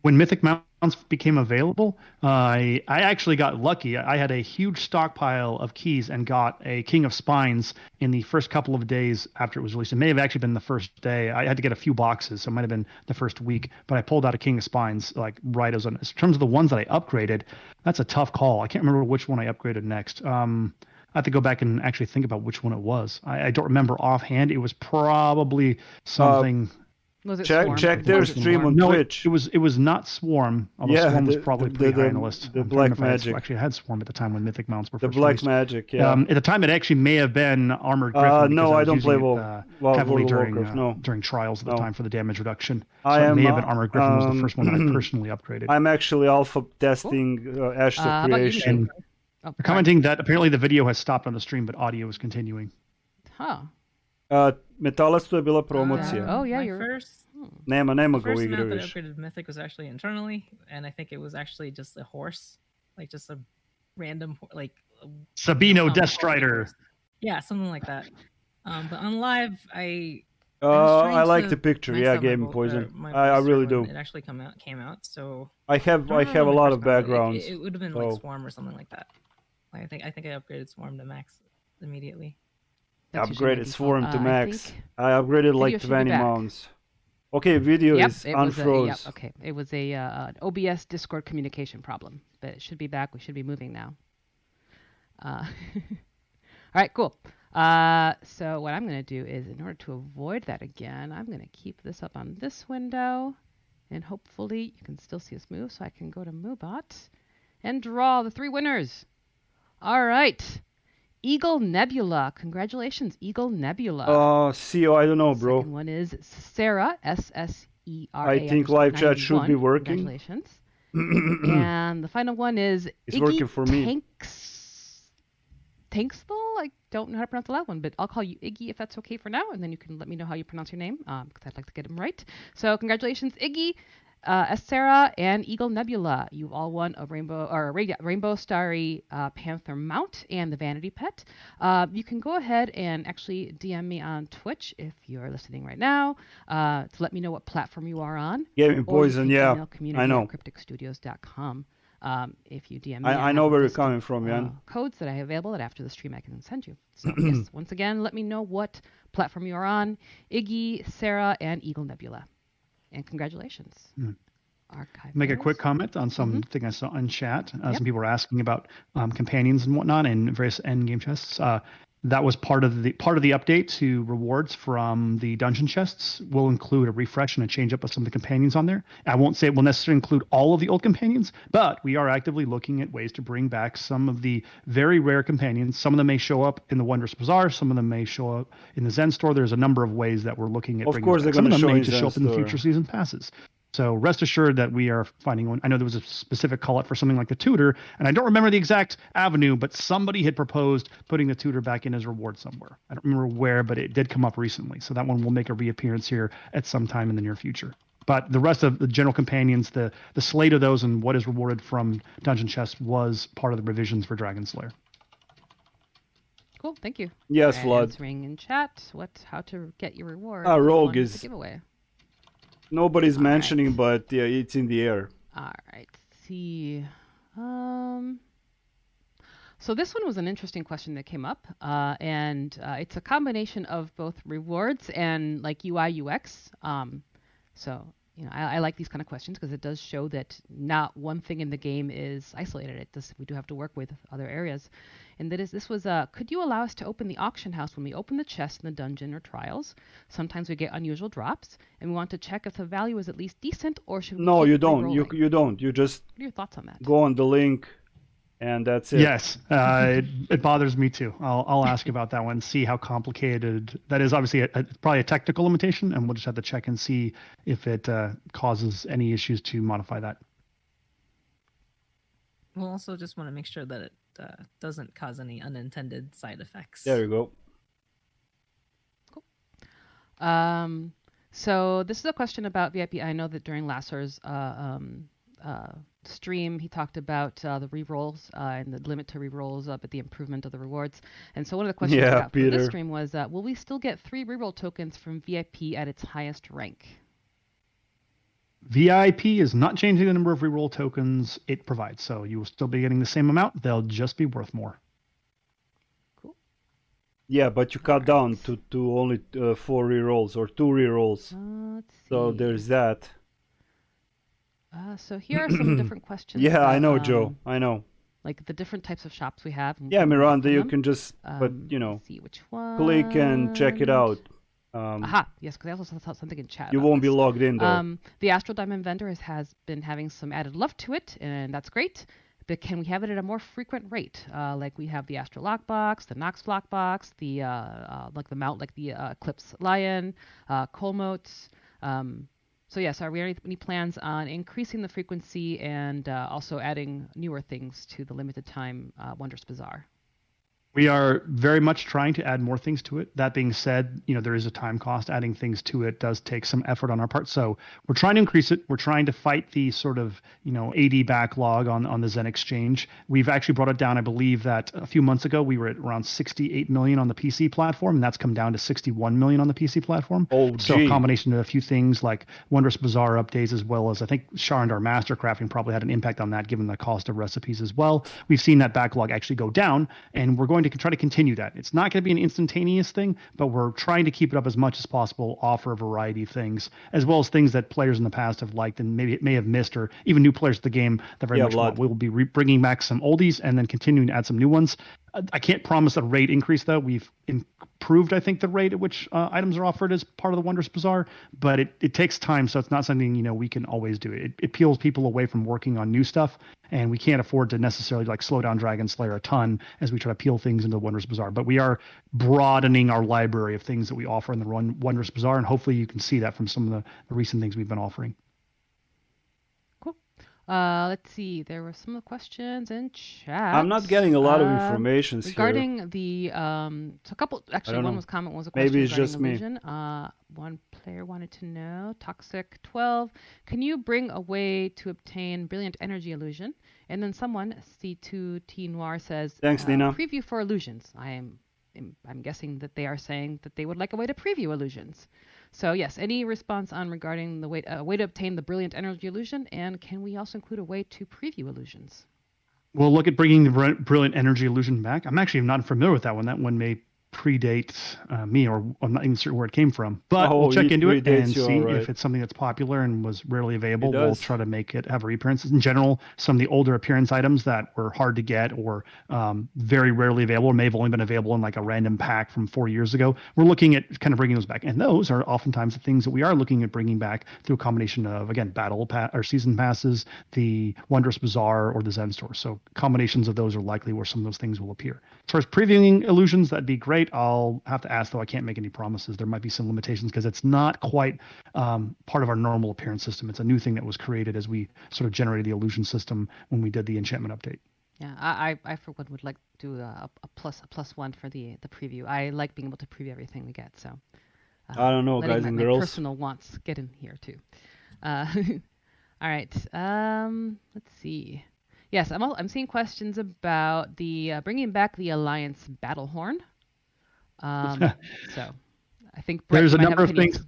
When Mythic Mounts became available, I actually got lucky. I had a huge stockpile of keys and got a King of Spines in the first couple of days after it was released. It may have actually been the first day. I had to get a few boxes, so it might have been the first week. But I pulled out a King of Spines like right as in terms of the ones that I upgraded. That's a tough call. I can't remember which one I upgraded next. I have to go back and actually think about which one it was. I don't remember offhand. It was probably something. Was it check their stream on Twitch. It was not Swarm, although Swarm was probably pretty high on the list. The Black Magic. Actually, I had Swarm at the time when Mythic Mounts were the first Black released. Magic, yeah. At the time, it actually may have been Armored Griffin. No, I don't play heavily Warcraft, during trials at the time for the damage reduction. So it may have been Armored Griffin was the first one that I personally upgraded. I'm actually alpha testing Ash of Creation. Commenting that apparently the video has stopped on the stream, but audio is continuing. Huh. Metalac to je bila promocija. Oh yeah, you're first. Nema the ga u first igri mount that I više. upgraded Mythic was actually internally, and I think it was actually just a horse, like just a random like Sabino Death Strider. Yeah, something like that. But on live, I like the picture. Yeah, Game Poison. I really do. It actually came out. So I have a lot of backgrounds. It would have been like Swarm or something like that. Like, I think I upgraded Swarm to max immediately. Upgraded Swarm to max. I upgraded like 20 mounts. Okay, video is unfroze. Okay, it was an OBS Discord communication problem, but it should be back. We should be moving now. All right, cool. So what I'm going to do is, in order to avoid that again, I'm going to keep this up on this window, and hopefully you can still see us move, so I can go to Moobot and draw the 3 winners. All right. Eagle Nebula. Congratulations, Eagle Nebula. CEO, I don't know, bro. Second one is Sarah, SSERA. I think live chat should be working. Congratulations. And the final one is it's working for me. Tanksville? I don't know how to pronounce the last one, but I'll call you Iggy if that's okay for now, and then you can let me know how you pronounce your name, because I'd like to get them right. So congratulations, Iggy, Sarah, and Eagle Nebula. You've all won a Rainbow Starry Panther mount and the Vanity Pet. You can go ahead and actually DM me on Twitch if you're listening right now to let me know what platform you are on. Game Poison, yeah, I know. crypticstudios.com. If you DM me, I know where you're coming from, Jan. Codes that I have available that after the stream I can send you. So yes, once again, let me know what platform you are on. Iggy, Sarah, and Eagle Nebula. And congratulations. Make a quick comment on something I saw in chat. Some people were asking about companions and whatnot and various end game chests. That was part of the update to rewards from the dungeon chests. Will include a refresh and a change up of some of the companions on there. I won't say it will necessarily include all of the old companions, but we are actively looking at ways to bring back some of the very rare companions. Some of them may show up in the Wondrous Bazaar. Some of them may show up in the Zen store. There's a number of ways that we're looking at. Of course, they're going to show up in the future season passes. So rest assured that we are finding one. I know there was a specific call out for something like the tutor, and I don't remember the exact avenue, but somebody had proposed putting the tutor back in as reward somewhere. I don't remember where, but it did come up recently. So that one will make a reappearance here at some time in the near future. But the rest of the general companions, the slate of those and what is rewarded from Dungeon Chest was part of the revisions for Dragon Slayer. Cool, thank you. Yes, Vlad. Answering in chat, how to get your reward. Rogue is giveaway. Nobody's mentioning, but yeah, it's in the air. All right. Let's see. So this one was an interesting question that came up, and it's a combination of both rewards and like UI UX. So I like these kind of questions because it does show that not one thing in the game is isolated. We do have to work with other areas. And this was could you allow us to open the auction house when we open the chest in the dungeon or trials? Sometimes we get unusual drops, and we want to check if the value is at least decent, or should we? No, you don't. You don't. You just. What are your thoughts on that? Go on the link, and that's it. Yes, it bothers me too. I'll ask about that one. See how complicated that is. Obviously, probably a technical limitation, and we'll just have to check and see if it causes any issues to modify that. We'll also just want to make sure that it doesn't cause any unintended side effects. There you go. Cool. So this is a question about VIP. I know that during Lasser's stream, he talked about the rerolls and the limit to rerolls, but the improvement of the rewards. And so one of the questions I got from this stream was, will we still get 3 reroll tokens from VIP at its highest rank? VIP is not changing the number of reroll tokens it provides, so you will still be getting the same amount. They'll just be worth more. Cool. Yeah, but you cut down to only 4 rerolls or 2 rerolls. Let's see. So there's that. So here are some different questions. Yeah, about, I know, Joe. I know. Like the different types of shops we have. Yeah, Miranda, you can just, see which one. click and check it out. Aha, yes, because I also saw something in chat. You won't be logged in though. The Astral Diamond vendor has been having some added love to it, and that's great. But can we have it at a more frequent rate? Like we have the Astral Lockbox, the Nox Lockbox, the like the mount, like the Eclipse Lion, Colmotes. So yes, are there any plans on increasing the frequency and also adding newer things to the limited time Wondrous Bazaar? We are very much trying to add more things to it. That being said, there is a time cost. Adding things to it does take some effort on our part. So we're trying to increase it. We're trying to fight the sort of, AD backlog on the Zen Exchange. We've actually brought it down. I believe that a few months ago, we were at around 68 million on the PC platform, and that's come down to 61 million on the PC platform. So a combination of a few things like Wondrous Bazaar updates, as well as I think Sharandar Master Crafting probably had an impact on that, given the cost of recipes as well. We've seen that backlog actually go down, and we're going to try to continue that. It's not going to be an instantaneous thing, but we're trying to keep it up as much as possible, offer a variety of things, as well as things that players in the past have liked and maybe may have missed, or even new players to the game that very much want. We will be bringing back some oldies and then continuing to add some new ones. I can't promise a rate increase, though. We've improved, I think, the rate at which items are offered as part of the Wondrous Bazaar, but it takes time, so it's not something we can always do. It peels people away from working on new stuff, and we can't afford to necessarily slow down Dragon Slayer a ton as we try to peel things into the Wondrous Bazaar. But we are broadening our library of things that we offer in the Wondrous Bazaar, and hopefully you can see that from some of the recent things we've been offering. Let's see. There were some questions in chat. I'm not getting a lot of information regarding here. The so a couple. Actually, one was a question. Maybe it's just illusion. Me. One player wanted to know, Toxic 12, can you bring a way to obtain Brilliant Energy Illusion? And then someone, C2T Noir, says, thanks, Nina. Preview for illusions. I'm guessing that they are saying that they would like a way to preview illusions. So yes, any response on regarding the way to obtain the Brilliant Energy Illusion, and can we also include a way to preview illusions? We'll look at bringing the Brilliant Energy Illusion back. I'm actually not familiar with that one. That one may predate me, or I'm not even certain where it came from. But we'll check into it and see if it's something that's popular and was rarely available. We'll try to make it have reappearances. In general, some of the older appearance items that were hard to get or very rarely available, or may have only been available in like a random pack from 4 years ago, we're looking at kind of bringing those back. And those are oftentimes the things that we are looking at bringing back through a combination of, again, or season passes, the Wondrous Bazaar, or the Zen store. So combinations of those are likely where some of those things will appear. As far as previewing illusions, that'd be great. I'll have to ask, though. I can't make any promises. There might be some limitations because it's not quite part of our normal appearance system. It's a new thing that was created as we sort of generated the illusion system when we did the enchantment update. Yeah, I for one would like to do a plus one for the preview. I like being able to preview everything we get. So I don't know, guys and girls. Personal wants get in here too. All right. Let's see. Yes, I'm seeing questions about the bringing back the Alliance Battle Horn. So I think Brett, there's a number of things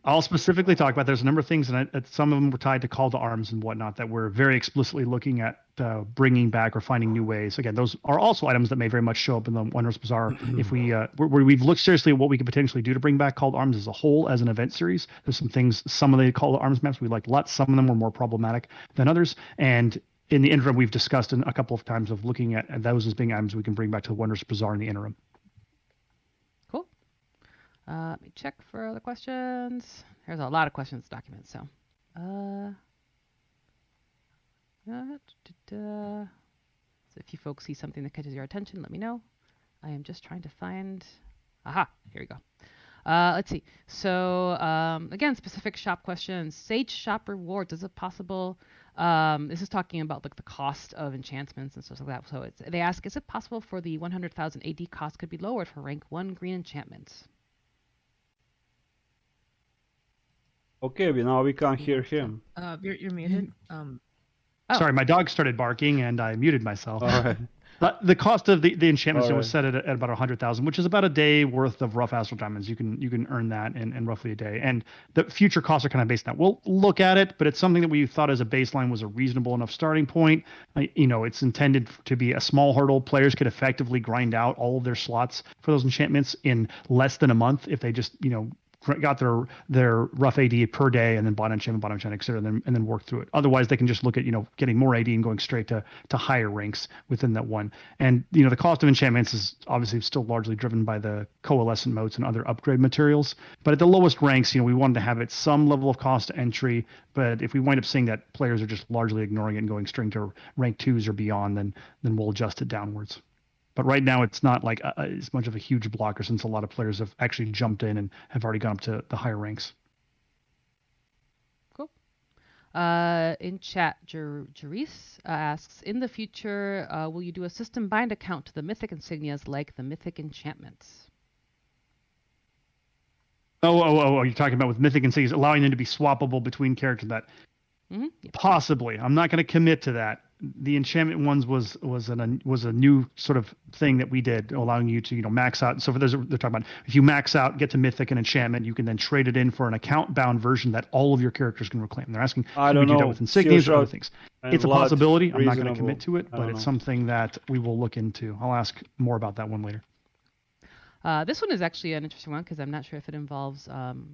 I'll specifically talk about. There's a number of things, and some of them were tied to call to arms and whatnot that we're very explicitly looking at bringing back or finding new ways. Again, those are also items that may very much show up in the Wondrous Bazaar. If we've looked seriously at what we could potentially do to bring back call to arms as a whole as an event series. There's some things, some of the call to arms maps we like lots. Some of them were more problematic than others, and in the interim, we've discussed a couple of times of looking at those as being items we can bring back to the Wondrous Bazaar in the interim. Cool. Let me check for other questions. There's a lot of questions in this document, so. So if you folks see something that catches your attention, let me know. I am just trying to find. Aha, here we go. Let's see. So again, specific shop questions. Sage shop rewards. Is it possible? This is talking about like the cost of enchantments and stuff like that. So they ask, is it possible for the 100,000 AD cost could be lowered for rank 1 green enchantments? Okay, now we can't hear him. You're muted. Sorry, my dog started barking and I muted myself. All right. The cost of the enchantments was set at about 100,000, which is about a day worth of rough astral diamonds. You can earn that in roughly a day, and the future costs are kind of based on that. We'll look at it, but it's something that we thought as a baseline was a reasonable enough starting point. It's intended to be a small hurdle. Players could effectively grind out all of their slots for those enchantments in less than a month if they just got their rough AD per day and then bought enchantment, et cetera, and then work through it. Otherwise, they can just look at getting more AD and going straight to higher ranks within that one. And the cost of enchantments is obviously still largely driven by the coalescent motes and other upgrade materials. But at the lowest ranks, we wanted to have it some level of cost to entry. But if we wind up seeing that players are just largely ignoring it and going straight to rank 2s or beyond, then we'll adjust it downwards. But right now, it's not like as much of a huge blocker since a lot of players have actually jumped in and have already gone up to the higher ranks. Cool. In chat, Jerice asks, in the future, will you do a system bind account to the mythic insignias like the mythic enchantments? Oh, you're talking about with mythic insignias, allowing them to be swappable between characters that... Mm-hmm. Yep. Possibly. I'm not going to commit to that. The enchantment ones was a new sort of thing that we did, allowing you to max out. So for those they're talking about, if you max out, get to mythic and enchantment, you can then trade it in for an account bound version that all of your characters can reclaim. They're asking, I don't know, do that with insignias or other things? It's a possibility. I'm not going to commit to it, but it's something that we will look into. I'll ask more about that one later. This one is actually an interesting one because I'm not sure if it involves, kind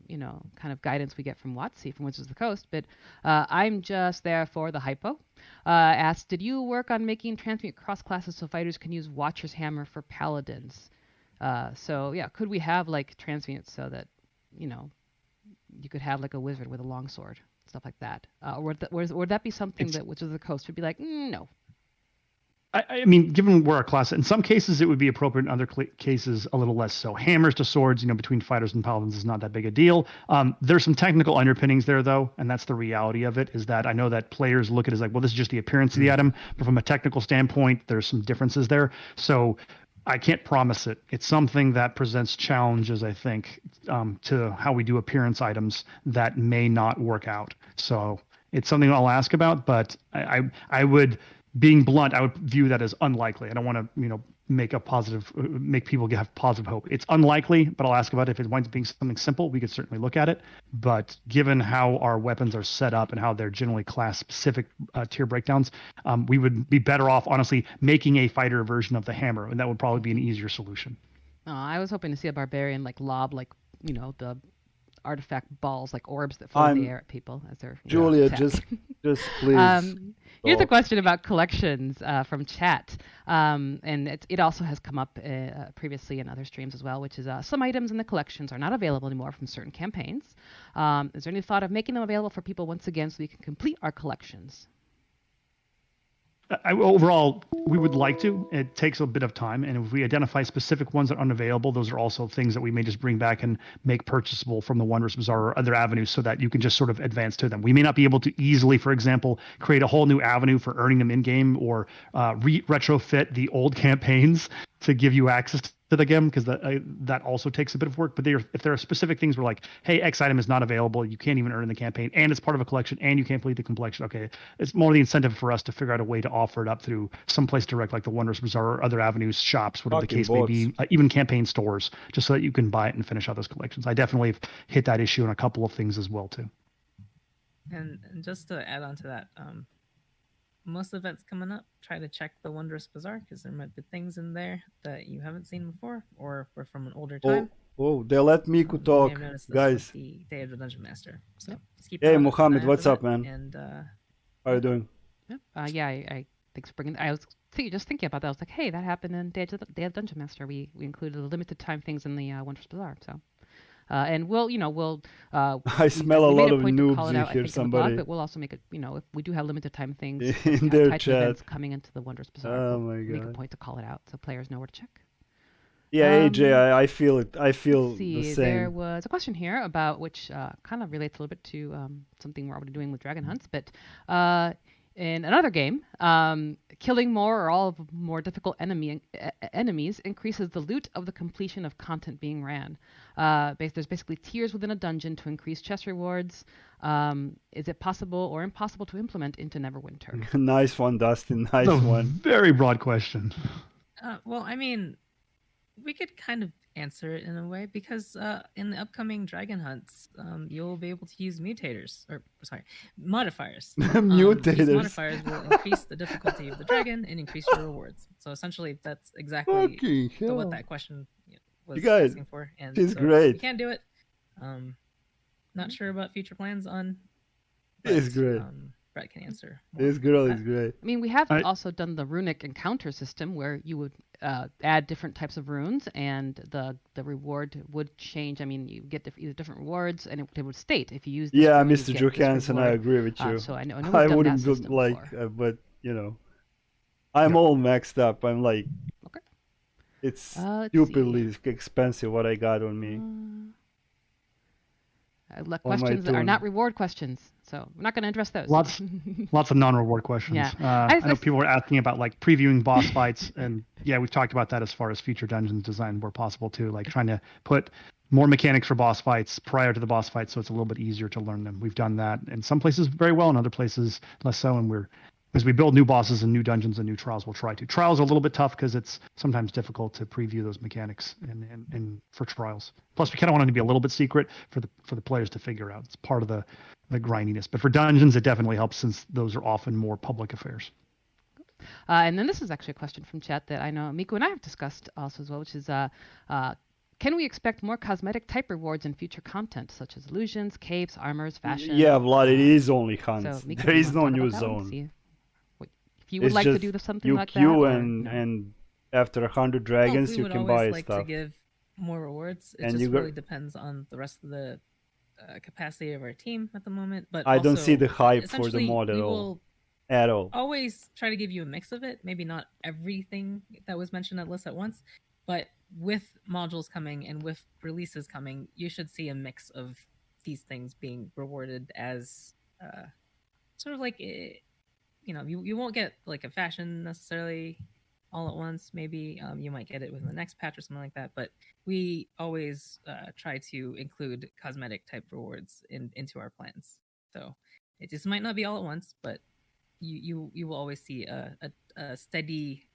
of guidance we get from WotC from Wizards of the Coast. But I'm just there for the hypo. Asked, did you work on making transmute cross classes so fighters can use Watcher's Hammer for paladins? Could we have like transmutes so that you could have like a wizard with a longsword, stuff like that? Or would that be something that Wizards of the Coast would be like, no? I mean, given where our class, in some cases it would be appropriate, in other cases a little less so. Hammers to swords, between fighters and paladins is not that big a deal. There's some technical underpinnings there, though, and that's the reality of it, is that I know that players look at it as like, well, this is just the appearance of the item, but from a technical standpoint, there's some differences there. So I can't promise it. It's something that presents challenges, I think, to how we do appearance items that may not work out. So it's something I'll ask about, but I would... Being blunt, I would view that as unlikely. I don't want to, make people have positive hope. It's unlikely, but I'll ask about it. If it winds up being something simple, we could certainly look at it. But given how our weapons are set up and how they're generally class-specific tier breakdowns, we would be better off, honestly, making a fighter version of the hammer, and that would probably be an easier solution. I was hoping to see a barbarian lob the artifact balls like orbs that float in the air at people as they're Julia, just please. Here's a question about collections from chat, and it also has come up previously in other streams as well, which is some items in the collections are not available anymore from certain campaigns. Is there any thought of making them available for people once again so we can complete our collections? Overall, we would like to. It takes a bit of time, and if we identify specific ones that are unavailable, those are also things that we may just bring back and make purchasable from the Wondrous Bazaar or other avenues so that you can just sort of advance to them. We may not be able to easily, for example, create a whole new avenue for earning them in-game or retrofit the old campaigns to give you access to the game, because that also takes a bit of work. But if there are specific things where like, hey, X item is not available, you can't even earn in the campaign, and it's part of a collection, and you can't complete the collection, okay, it's more the incentive for us to figure out a way to offer it up through some place direct, like the Wondrous Bazaar or other avenues, shops, whatever the case may be, even campaign stores, just so that you can buy it and finish out those collections. I definitely have hit that issue in a couple of things as well, too. And just to add on to that, most events coming up, try to check the Wondrous Bazaar, because there might be things in there that you haven't seen before or were from an older time. Oh, they let Miku talk, guys. The Day of the Dungeon Master. So just keep hey, Mohammed, what's up, man? And how are you doing? I thanks for bringing. I was just thinking about that. I was like, hey, that happened in Day of the Dungeon Master. We included limited time things in the Wondrous Bazaar. So. And we'll. I smell a lot of noobs in here. Somebody, but we'll also make it. If we do have limited time things in their chat coming into the Wondrous Bazaar, oh my God, make a point to call it out so players know where to check. Yeah, AJ, I feel it. I feel the same. There was a question here about which kind of relates a little bit to something we're already doing with Dragon Hunts, but In another game, killing more or all of more difficult enemies increases the loot of the completion of content being ran. There's basically tiers within a dungeon to increase chest rewards. Is it possible or impossible to implement into Neverwinter? Nice one, Dustin. Nice one. Very broad question. Well, I mean, we could kind of answer it in a way because in the upcoming dragon hunts, you'll be able to use modifiers. Mutators. These modifiers will increase the difficulty of the dragon and increase your rewards. So essentially, that's exactly what that question was asking for. And she's so great. We can do it. Not sure about future plans on. It's great. Brett can answer. This girl is great. I mean, we have also done the runic encounter system where you would add different types of runes and the reward would change. I mean, you get different rewards and it would state if you use this rune, Mr. Johansson, I agree with you. So I know I wouldn't do but I'm all maxed up. I'm like, okay. It's stupidly expensive what I got on me. Questions that are not reward questions, so we're not going to address those. Lots of non-reward questions. Yeah. I know people were asking about like previewing boss fights, and we've talked about that as far as future dungeons design where possible too, like trying to put more mechanics for boss fights prior to the boss fight, so it's a little bit easier to learn them. We've done that in some places very well, in other places less so, and as we build new bosses and new dungeons and new trials, we'll try to. Trials are a little bit tough because it's sometimes difficult to preview those mechanics and for trials. Plus, we kind of want it to be a little bit secret for the players to figure out. It's part of the grindiness. But for dungeons, it definitely helps since those are often more public affairs. And then this is actually a question from chat that I know Miku and I have discussed also as well, which is, can we expect more cosmetic type rewards in future content, such as illusions, capes, armors, fashion? Yeah, Vlad, it is only hunts. So, Miku, there is no new zone. If you would like to do something like that. You queue and after 100 dragons, you can buy stuff. We would always like to give more rewards. It just really depends on the rest of the capacity of our team at the moment. But I don't see the hype for the mod at all. Always try to give you a mix of it. Maybe not everything that was mentioned at list at once, but with modules coming and with releases coming, you should see a mix of these things being rewarded as sort of like. You won't get like a fashion necessarily all at once. Maybe you might get it within the next patch or something like that. But we always try to include cosmetic type rewards into our plans. So it just might not be all at once, but you will always see a steady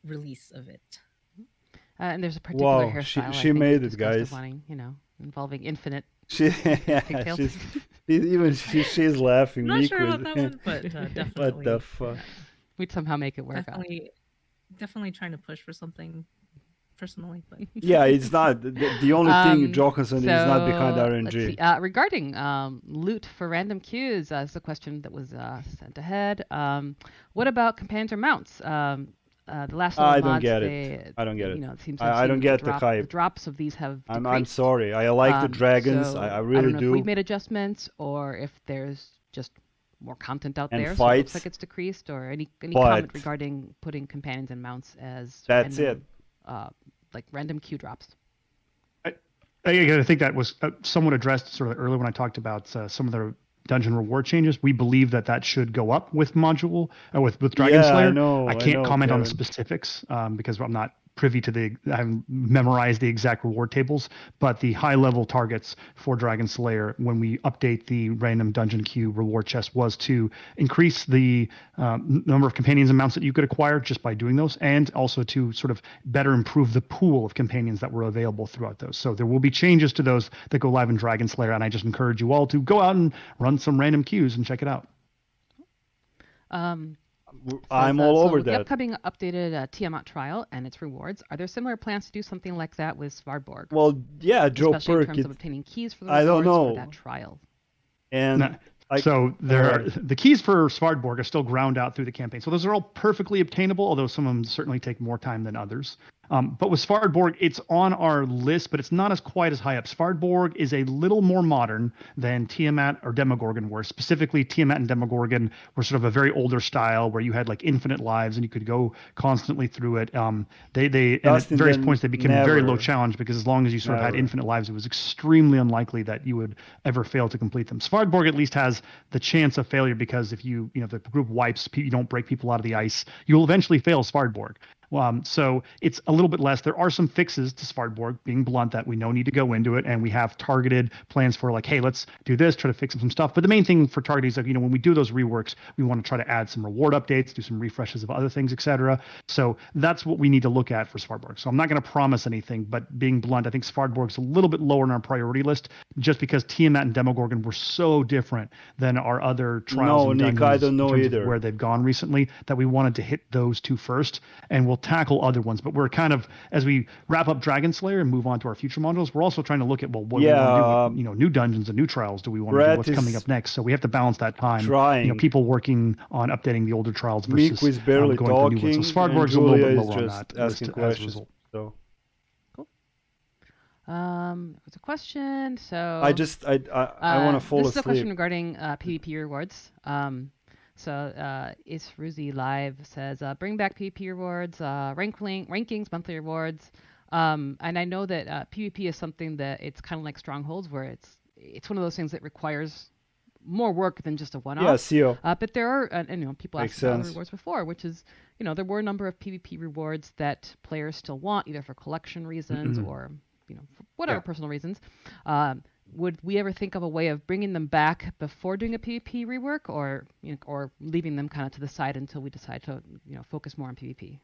release of it. And there's a particular hairstyle. She made it, guys. Wanting, involving infinite. She's laughing. I'm not sure about that one, but definitely. What the fuck? We'd somehow make it work. Definitely trying to push for something personally, but it's not the only thing Johansson is not behind RNG. Regarding loot for random queues, that's a question that was sent ahead. What about companions or mounts? The last I don't get it. I don't get it. It seems I don't get the hype. The drops of these have decreased. I'm sorry. I like the dragons. So I really I don't know do. if we've made adjustments or if there's just more content out there. Fights, so it looks like it's decreased, or any comment regarding putting companions and mounts as that's random, like random queue drops. I think that was somewhat addressed sort of earlier when I talked about some of the dungeon reward changes. We believe that should go up with module with Dragon Slayer. I can't comment on the specifics because I'm not privy to I haven't memorized the exact reward tables, but the high level targets for Dragon Slayer when we update the random dungeon queue reward chest was to increase the number of companions and mounts that you could acquire just by doing those, and also to sort of better improve the pool of companions that were available throughout those. So there will be changes to those that go live in Dragon Slayer, and I just encourage you all to go out and run some random queues and check it out. I'm all over that. The upcoming updated Tiamat trial and its rewards, are there similar plans to do something like that with Svartborg? Well, yeah, Joe Especially Perk. in terms of obtaining keys for the rewards for that trial. And the keys for Svartborg are still ground out through the campaign. So those are all perfectly obtainable, although some of them certainly take more time than others. But with Svardborg, it's on our list, but it's not as quite as high up. Svardborg is a little more modern than Tiamat or Demogorgon were. Specifically, Tiamat and Demogorgon were sort of a very older style where you had like infinite lives and you could go constantly through it. And at various points they became very low challenge because as long as you sort of had infinite lives, it was extremely unlikely that you would ever fail to complete them. Svardborg at least has the chance of failure because if if the group wipes, you don't break people out of the ice, you will eventually fail Svardborg. So it's a little bit less. There are some fixes to Svardborg, being blunt, that we know need to go into it, and we have targeted plans for like, hey, let's do this, try to fix some stuff. But the main thing for targeting is like, when we do those reworks, we want to try to add some reward updates, do some refreshes of other things, etc. So that's what we need to look at for Svardborg. So I'm not going to promise anything, but being blunt, I think Svardborg's a little bit lower on our priority list, just because Tiamat and Demogorgon were so different than our other trials and dungeons I don't know in terms either. of where they've gone recently, that we wanted to hit those two first, and we'll tackle other ones. But we're kind of, as we wrap up Dragon Slayer and move on to our future modules, we're also trying to look at, what do we want to do? New dungeons and new trials do we want to do? What's coming up next? So we have to balance that time. People working on updating the older trials versus Miku is barely going talking, to new ones. So Svardborg's and a little bit Julia lower on is that just list asking as a questions. result. So Cool. There's a question. So I want to fall this asleep. is a question regarding PvP rewards. It's Ruzi Live says, bring back PvP rewards, rankings, monthly rewards. And I know that PvP is something that it's kind of like Strongholds, where it's one of those things that requires more work than just a one-off. Yeah, CO. But there are, people asked about rewards before, which is, there were a number of PvP rewards that players still want, either for collection reasons or, for whatever personal reasons. Would we ever think of a way of bringing them back before doing a PvP rework, or leaving them kind of to the side until we decide to focus more on PvP?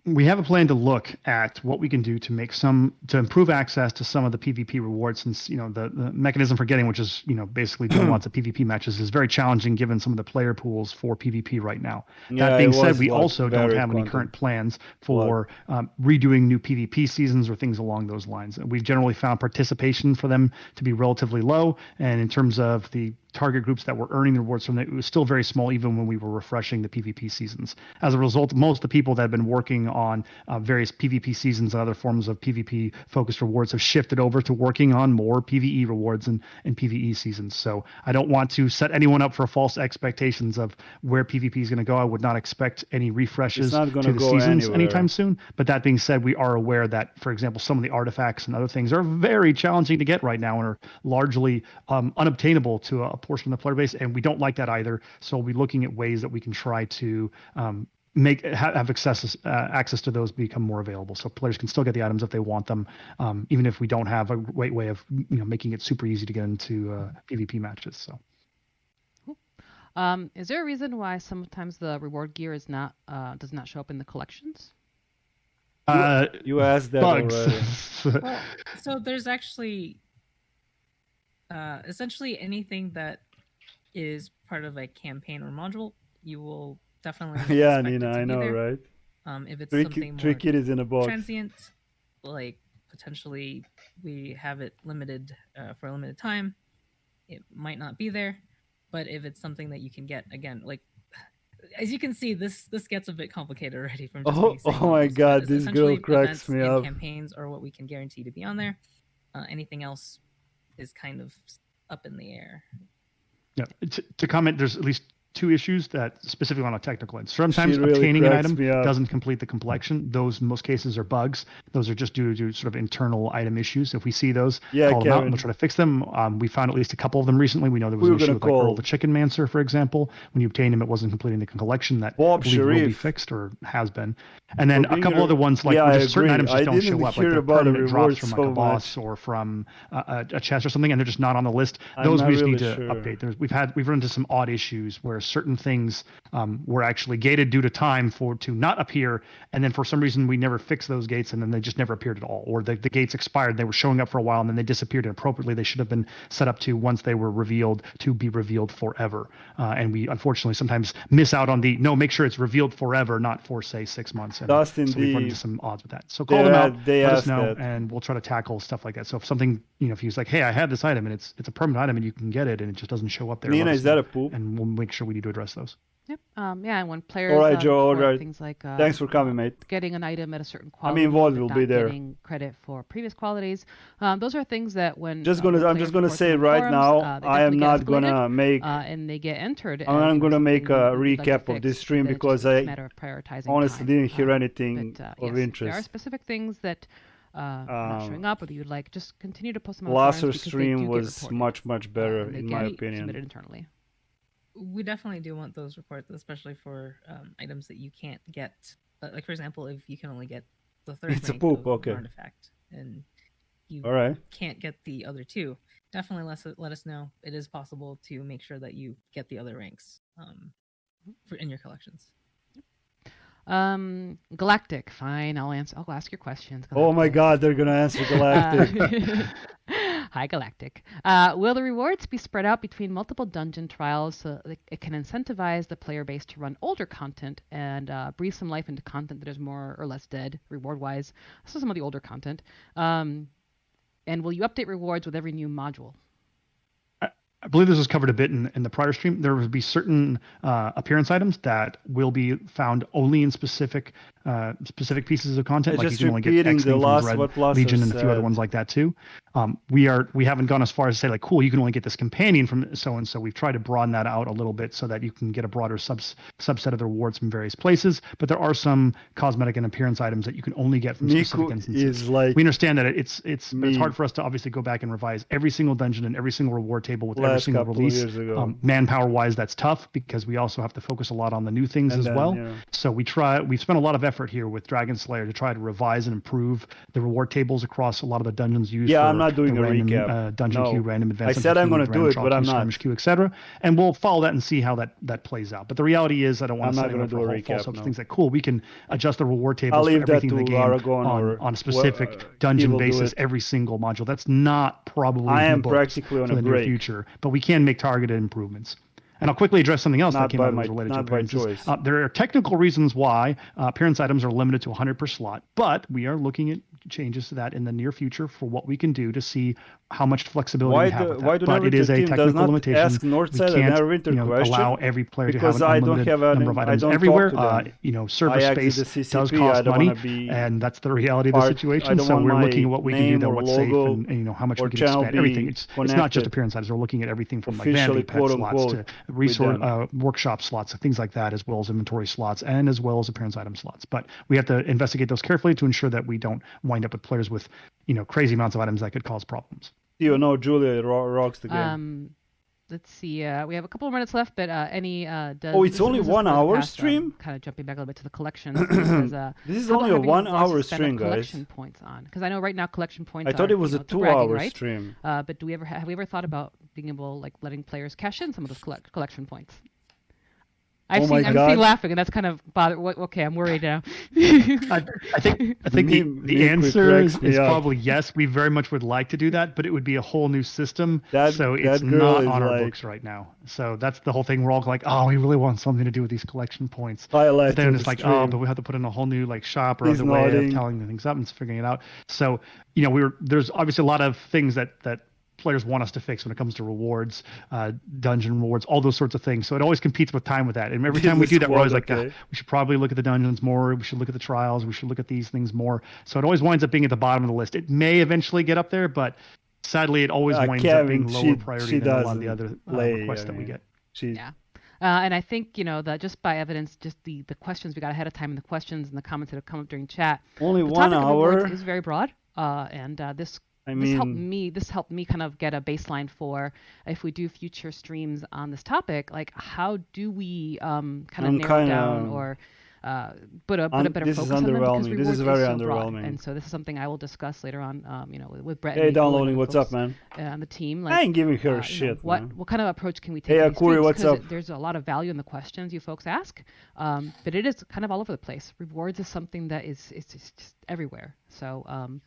We have a plan to look at what we can do to improve access to some of the PvP rewards, since the mechanism for getting, which is basically doing lots of PvP matches, is very challenging given some of the player pools for PvP right now. That being said, we also don't have any current plans for redoing new PvP seasons or things along those lines. We've generally found participation for them to be relatively low, and in terms of the target groups that were earning the rewards from it, it was still very small even when we were refreshing the PvP seasons. As a result, most of the people that have been working on various PvP seasons and other forms of PvP focused rewards have shifted over to working on more PvE rewards and PvE seasons. So I don't want to set anyone up for false expectations of where PvP is going to go. I would not expect any refreshes to the seasons anytime soon. But that being said, we are aware that, for example, some of the artifacts and other things are very challenging to get right now and are largely unobtainable to a portion of the player base, and we don't like that either. So we'll be looking at ways that we can try to have access to those become more available, so players can still get the items if they want them, even if we don't have a great way of making it super easy to get into PvP matches. So. Cool. Is there a reason why sometimes the reward gear does not show up in the collections? You asked that bugs. already. Well, so there's actually essentially anything that is part of a campaign or module, you will definitely yeah, Nina, I know, right? If it's something more kitties in a box. Transient, like potentially we have it limited for a limited time, it might not be there. But if it's something that you can get, again, like as you can see, this gets a bit complicated already from just oh my god, this girl cracks me up. Campaigns are what we can guarantee to be on there. Anything else is kind of up in the air. Yeah, to comment, there's at least two issues that specifically on a technical end. Sometimes really obtaining an item doesn't complete the completion. Those in most cases are bugs. Those are just due to sort of internal item issues. If we see those, call them out and we'll try to fix them. We found at least a couple of them recently. We know there was an issue with like Earl the Chicken Mancer, for example. When you obtain him, it wasn't completing the collection. That will be fixed or has been. And then a couple other ones, like just certain items just don't show up, like the permanent drops from like a boss or from a chest or something, and they're just not on the list. Those we just need to update. We've run into some odd issues where certain things were actually gated due to time to not appear, and then for some reason we never fixed those gates, and then they just never appeared at all, or the gates expired. They were showing up for a while and then they disappeared inappropriately. They should have been set up to, once they were revealed, to be revealed forever, and we unfortunately sometimes miss out on make sure it's revealed forever, not for say 6 months. And so we've run into some odds with that. So call them out, let us know, and we'll try to tackle stuff like that. So if something, if he's like, hey, I have this item and it's a permanent item and you can get it and it just doesn't show up there, Nina, is that a poop? And we'll make sure we need to address those. Yep. Yeah, and when players All right, Joe. All report right. things like Thanks for coming, mate. getting an item at a certain I quality, mean, Walt but will not be there. getting credit for previous qualities. Those are things that when I'm when just players gonna report say them in right forums, now, they I am definitely get not escalated, gonna make. and they get entered as I'm gonna something make a we'd like to recap of this fix, stream but then because it's a I matter of prioritizing honestly time. didn't hear anything But of yes, if there are interest. specific things that are not showing up, or that you'd like, just continue to post them on the Last forums because they stream do get was reported, much better and they in get my submitted opinion. internally. We definitely do want those reports, especially for items that you can't get. Like, for example, if you can only get the third It's a rank poop, of okay. an artifact and you All right. can't get the other two, definitely let us know. It is possible to make sure that you get the other ranks in your collections. Galactic. Fine, I'll ask your questions. Oh my Galactic. God, they're gonna answer Galactic. Hi, Galactic. Will the rewards be spread out between multiple dungeon trials so that it can incentivize the player base to run older content and breathe some life into content that is more or less dead, reward-wise? So some of the older content. And will you update rewards with every new module? I believe this was covered a bit in the prior stream. There would be certain appearance items that will be found only in specific pieces of content. It's like just you can only get repeating X the thing from last Red what Lasser Legion and a few other said. ones like that too. We haven't gone as far as to say like, cool, you can only get this companion from so and so. We've tried to broaden that out a little bit so that you can get a broader subset of the rewards from various places. But there are some cosmetic and appearance items that you can only get from specific Miku instances. is like We understand that it's but it's me. hard for us to obviously go back and revise every single dungeon and every single reward table with every Last single couple of release. years ago. Manpower wise, that's tough because we also have to focus a lot on the new things And as then, well. yeah. So we've spent a lot of effort here with Dragon Slayer to try to revise and improve the reward tables across a lot of the dungeons used. Yeah, for I'm not doing the a random, recap. dungeon No. queue, random advanced. I said I'm going to do it, but I'm not. skirmish queue, etc. And we'll follow that and see how that plays out. But the reality is, I don't want I'm to not set anyone gonna for do a whole false recap, hopes. no. Things like cool, we can adjust the reward I'll tables for leave that everything in the to game Aragon or on a specific He dungeon will do basis it. every single module. That's not probably I in am the books practically on for a the near break. future, but we can make targeted improvements. And I'll quickly address something else that Not came by out that was my- related not to by appearances. choice. There are technical reasons why appearance items are limited to 100 per slot, but we are looking at changes to that in the near future for what we can do to see how much flexibility we have with that. Why do But it is Neverwinter a team does technical not limitation. ask Northside We a can't Neverwinter question? allow every player Because to have I an don't unlimited have number of I items don't everywhere. talk to them. Server I act as space the does CCP, I cost don't money, wanna be and that's the reality of the I situation. don't So want we're my looking at what we can do name there, or what's safe, logo and how much or we can channel expand be everything. It's not just connected appearance items. We're looking at everything from like officially, vanity pet slots quote-unquote, to with them. resource workshop slots, things like that, as well as inventory slots and as well as appearance item slots. But we have to investigate those carefully to ensure that we don't wind up with players with crazy amounts of items that could cause problems. No, Julia rocks the game. Let's see. We have a couple of minutes left, but any does. Oh, it's only 1 hour stream? Kind of jumping back a little bit to the collections. Says, This is how only about a having 1 rewards hour to spend stream, on guys. collection points on, because I know right now collection points. I thought it was a it's 2 bragging, hour right? stream. But do we ever have we ever thought about being able letting players cash in some of those collection points? I'm God. seeing laughing, and that's kind of bother. Okay, I'm worried now. I think the answer is up. probably yes. We very much would like to do that, but it would be a whole new system. So it's that girl not is on our like- books right now. So that's the whole thing. We're all like, oh, we really want something to do with these collection points. Highlight But then of it's the like, stream. oh, but we have to put in a whole new shop or He's other way nodding. of telling the things up and figuring it out. So there's obviously a lot of things that players want us to fix when it comes to rewards, dungeon rewards, all those sorts of things. So it always competes with time with that. And every time we do that, we're always like, Okay. we should probably look at the dungeons more. We should look at the trials. We should look at these things more. So it always winds up being at the bottom of the list. It may eventually get up there, but sadly, it always winds up being lower priority than a lot of the other requests that we get. Yeah. And I think, that just by evidence, just the questions we got ahead of time and the questions and the comments that have come up during chat. Only the 1 topic of hour rewards is very broad. And this helped me kind of get a baseline for if we do future streams on this topic, like how do we kind of narrow down or put a better this focus is on them, because underwhelming. This is rewards very so broad. underwhelming. And so this is something I will discuss later on, with Brett. Hey, and Miku downloading, and what's folks, up, man? On the team, I ain't giving her shit. What kind of approach can we take? Hey, to these Akuri, streams? what's 'Cause up? There's a lot of value in the questions you folks ask, but it is kind of all over the place. Rewards is something that is just everywhere. So I'm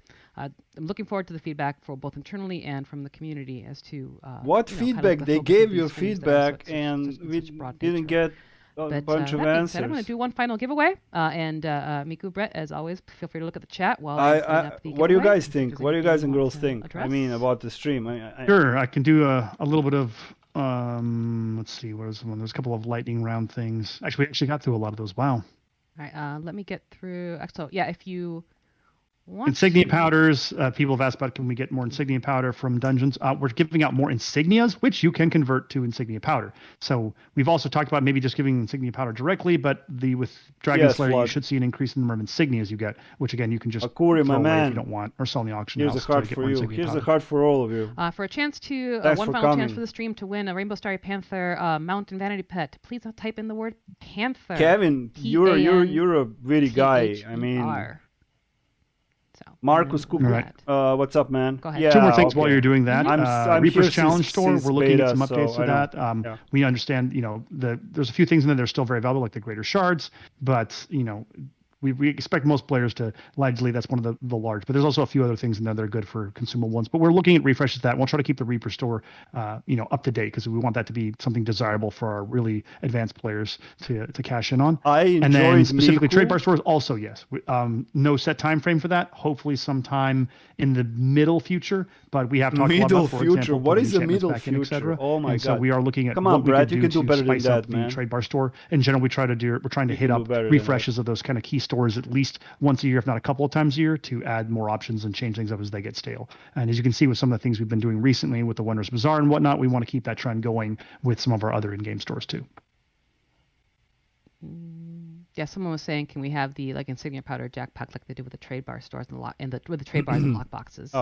looking forward to the feedback for both internally and from the community as to what feedback they gave your feedback, and we didn't didn't get a bunch of answers. I'm going to do one final giveaway, and Miku, Brett, as always, feel free to look at the chat while I sign up the what do you giveaway, guys think? What do you guys and girls think? address. I mean, about the stream. Sure, I can do a little bit of Let's see. What was the one? There's a couple of lightning round things. Actually, we actually got through a lot of those. Wow. All right. Let me get through. So yeah, if you want Insignia powders. People have asked about, can we get more Insignia powder from dungeons? We're giving out more Insignias, which you can convert to Insignia powder. So we've also talked about maybe just giving Insignia powder directly, but with Dragon Slayer, you should see an increase in the number of Insignias you get, which again, you can just Akuri, throw my away man. if you don't want, or sell in the auction Here's house a card to get for more you. Insignia Here's powder. a card for all of you. for a chance to Thanks one for final coming. chance for the stream to win a Rainbow Starry Panther Mountain Vanity Pet. Please type in the word Panther. Kevin, you're a witty guy. I mean, so Marcus Cooper. Right. What's up, man? Go ahead. Yeah, Two more things while you're doing that. I'm Reaper's here Challenge Store. since We're looking beta, at some updates so to that. We understand, there's a few things in there that are still very valuable, like the greater shards, but we expect most players to largely, that's one of the large, but there's also a few other things in there that are good for consumable ones. But we're looking at refreshes that. We'll try to keep the Reaper store, up to date, because we want that to be something desirable for our really advanced players to cash in on. And then specifically Miku. trade bar stores, also yes. No set time frame for that. Hopefully sometime in the middle future, but we have talked a lot about, for example, what is the enchantments middle back in, et cetera. future? Oh my and god! So we are looking at Come on, what we Brad, could you can do to better than spice up that, the man. trade bar store. In general, we're trying to hit up refreshes of those kind of key stores at least once a year, if not a couple of times a year, to add more options and change things up as they get stale. And as you can see with some of the things we've been doing recently with the Wondrous Bazaar and whatnot, we want to keep that trend going with some of our other in-game stores too. Yeah, someone was saying, can we have the Insignia powder jackpot like they do with the trade bar stores and with the trade bars and lock boxes?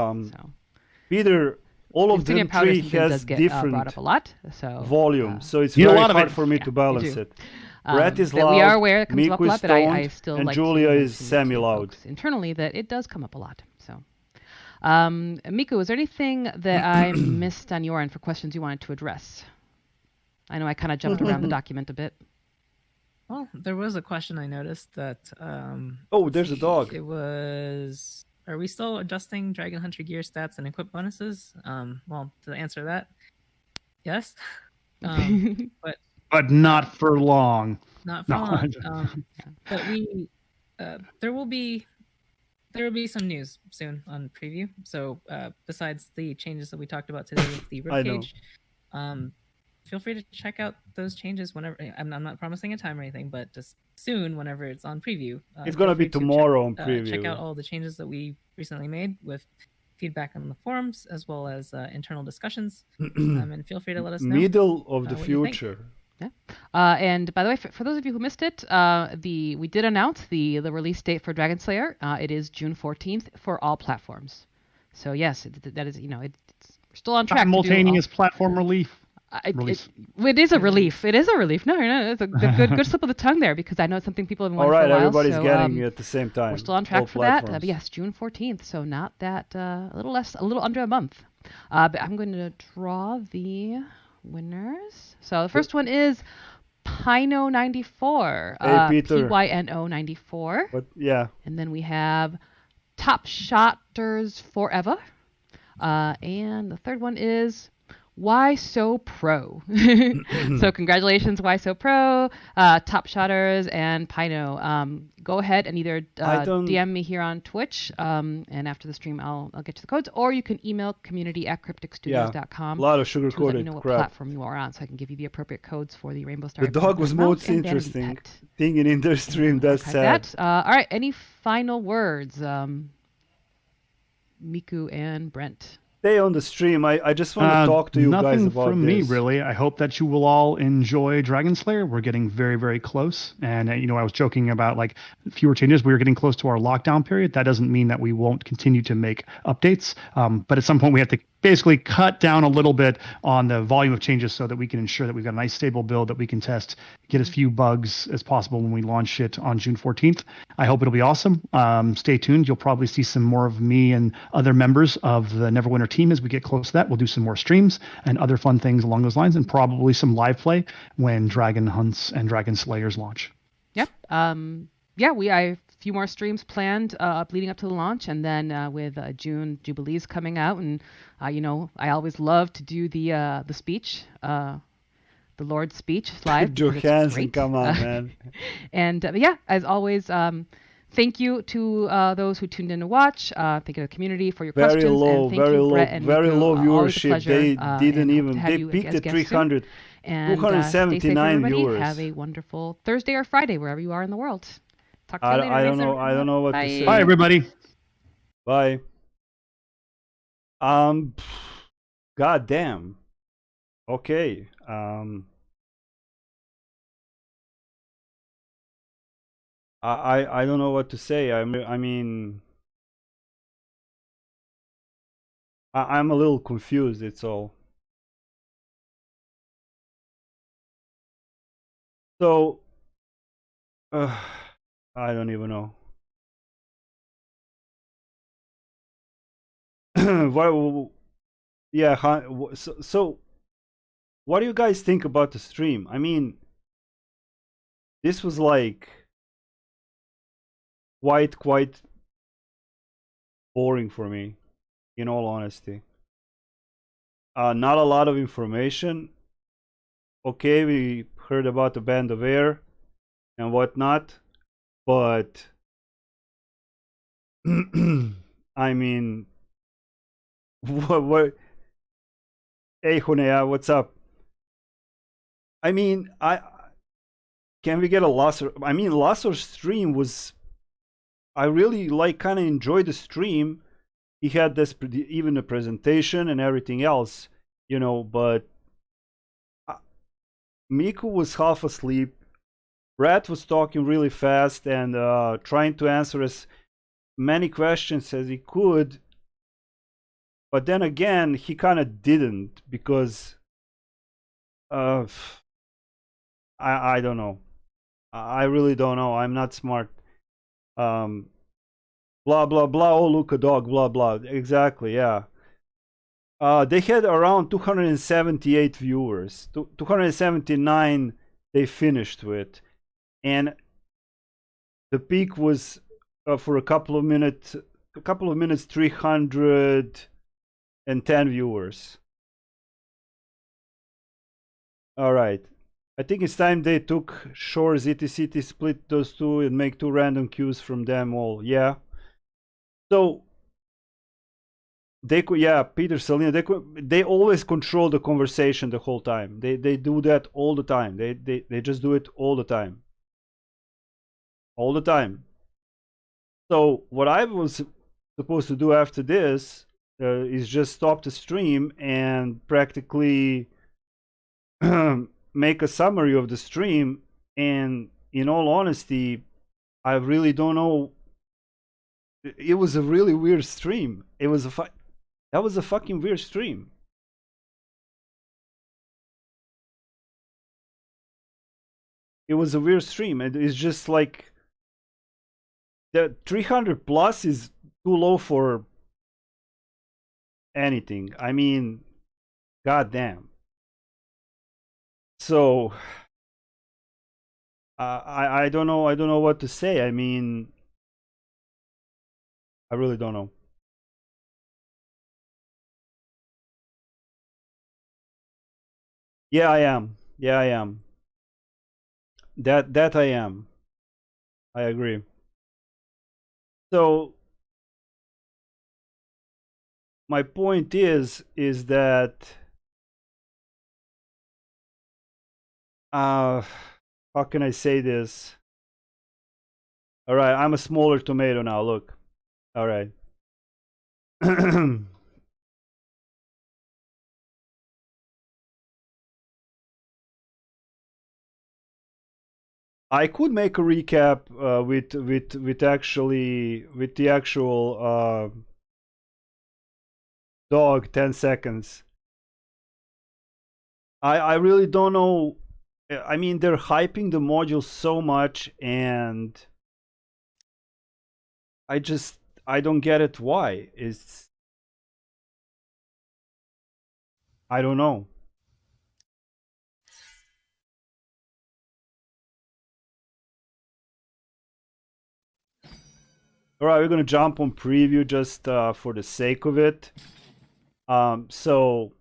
Peter, all of them three has different brought up a lot, so volume, so it's very hard for me to balance it. Brett is loud, we are aware it comes up a Miku lot, is but I stoned, still and like Julia to is semi-loud. Internally, that it does come up a lot. So, Miku, is there anything that I missed on your end for questions you wanted to address? I know I kind of jumped around the document a bit. Well, there was a question I noticed that. There's a dog. It was. Are we still adjusting Dragon Hunter gear stats and equip bonuses? Well, to answer that, yes. But not for long. Not for long. But there will be some news soon on preview. So besides the changes that we talked about today with the ribcage, feel free to check out those changes whenever. I'm not promising a time or anything, but just soon, whenever it's on preview. It's gonna be tomorrow on preview. Check out all the changes that we recently made with feedback on the forums, as well as internal discussions. And feel free to let us know. Middle of the future. Yeah. And by the way, for those of you who missed it, we did announce the release date for Dragon Slayer. It is June 14th for all platforms. So yes, that is we're still on track. Simultaneous platform release. It is a relief. It is a relief. No, it's a good slip of the tongue there, because I know it's something people have wanted for a while. All right, everybody's getting it at the same time. We're still on track for that. But yes, June 14th. So not that a little under a month. But I'm going to draw the winners. So the first one is Pino94. Hey, Peter. PYNO94. But yeah. And then we have Top Shotters Forever. And the third one is Why So Pro. So congratulations, Why So Pro, Top Shotters, and Pino. Go ahead and either DM me here on Twitch, and after the stream I'll get you the codes, or you can email community@crypticstudios.com. A lot of sugar coated let me know what platform you are on, so I can give you the appropriate codes for the Rainbow Star. The dog was most interesting thing in the stream. That's sad. All right, any final words, Miku and Brent? Stay on the stream. I just want to talk to you guys about this. Nothing from me, really. I hope that you will all enjoy Dragon Slayer. We're getting very, very close. And, I was joking about fewer changes. We were getting close to our lockdown period. That doesn't mean that we won't continue to make updates. But at some point, we have to basically cut down a little bit on the volume of changes so that we can ensure that we've got a nice stable build that we can test, get as few bugs as possible when we launch it on June 14th. I hope it'll be awesome. Stay tuned. You'll probably see some more of me and other members of the Neverwinter team as we get close to that. We'll do some more streams and other fun things along those lines, and probably some live play when Dragon Hunts and Dragon Slayers launch. Yep. I have a few more streams planned leading up to the launch, and then with June Jubilees coming out, and I always love to do the speech, the Lord's speech live. Johansson, come on, man. And as always, thank you to those who tuned in to watch. Thank you to the community for your Very questions. low, And thank very you, low, Brett and very Miku. low Always a viewership. pleasure. They didn't and hope even. to have They you peaked as at guests soon. 300, And stay safe, 279 everybody. viewers. Have a wonderful Thursday or Friday, wherever you are in the world. Talk to you later. I don't know. I don't know what to say. Bye, everybody. Bye. God damn. Okay. I don't know what to say. I mean, I'm a little confused. It's all. So, I don't even know. What? Yeah. So, what do you guys think about the stream? I mean, this was like quite boring for me, in all honesty. Not a lot of information. Okay, we heard about the band of air and whatnot, but I mean, what? Hey, Hunea, what's up? I mean, can we get a Lasser? I mean, Lasser's stream was. I really kind of enjoyed the stream. He had this even the presentation and everything else, but Miku was half asleep. Brett was talking really fast and trying to answer as many questions as he could. But then again, he kind of didn't because I don't know. I really don't know. I'm not smart. Blah blah blah. Oh, look, a dog. Blah blah. Exactly. Yeah. They had around 278 viewers. 279 they finished with, and the peak was for a couple of minutes. 310 viewers. All right. I think it's time they took Shore ZTCT, split those two, and make two random queues from them all. Yeah. So they could, yeah, Peter Salina. They always control the conversation the whole time. They do that all the time. They just do it all the time. All the time. So what I was supposed to do after this is just stop the stream and practically make a summary of the stream. And in all honesty, I really don't know. It was a really weird stream. It was that was a fucking weird stream. It was a weird stream. It's just like the 300 plus is too low for anything. I mean, goddamn. So I don't know. I don't know what to say. I mean, I really don't know. Yeah, I am. Yeah, I am. That I am. I agree. So my point is that how can I say this? All right, I'm a smaller tomato now. Look. All right. I could make a recap with the actual dog 10 seconds. I really don't know. I mean, they're hyping the module so much, and I don't get it. Why? I don't know. All right, we're gonna jump on preview just for the sake of it. So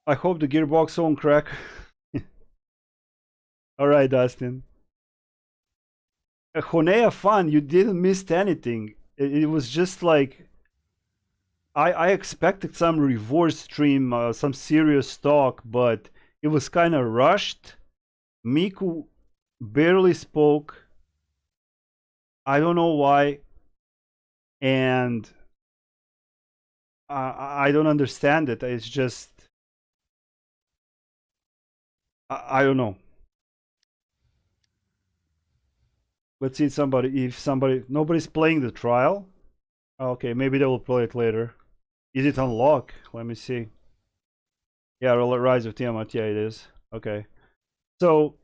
I hope the gearbox won't crack. All right, Dustin. Honea fun, you didn't miss anything. It was just like I expected some reverse stream, some serious talk, but it was kind of rushed. Miku barely spoke. I don't know why, and I don't understand it. It's just I don't know. Let's see if nobody's playing the trial. Okay, maybe they will play it later. Is it unlock? Let me see. Yeah, Rise of Tiamat. Yeah, it is. Okay. So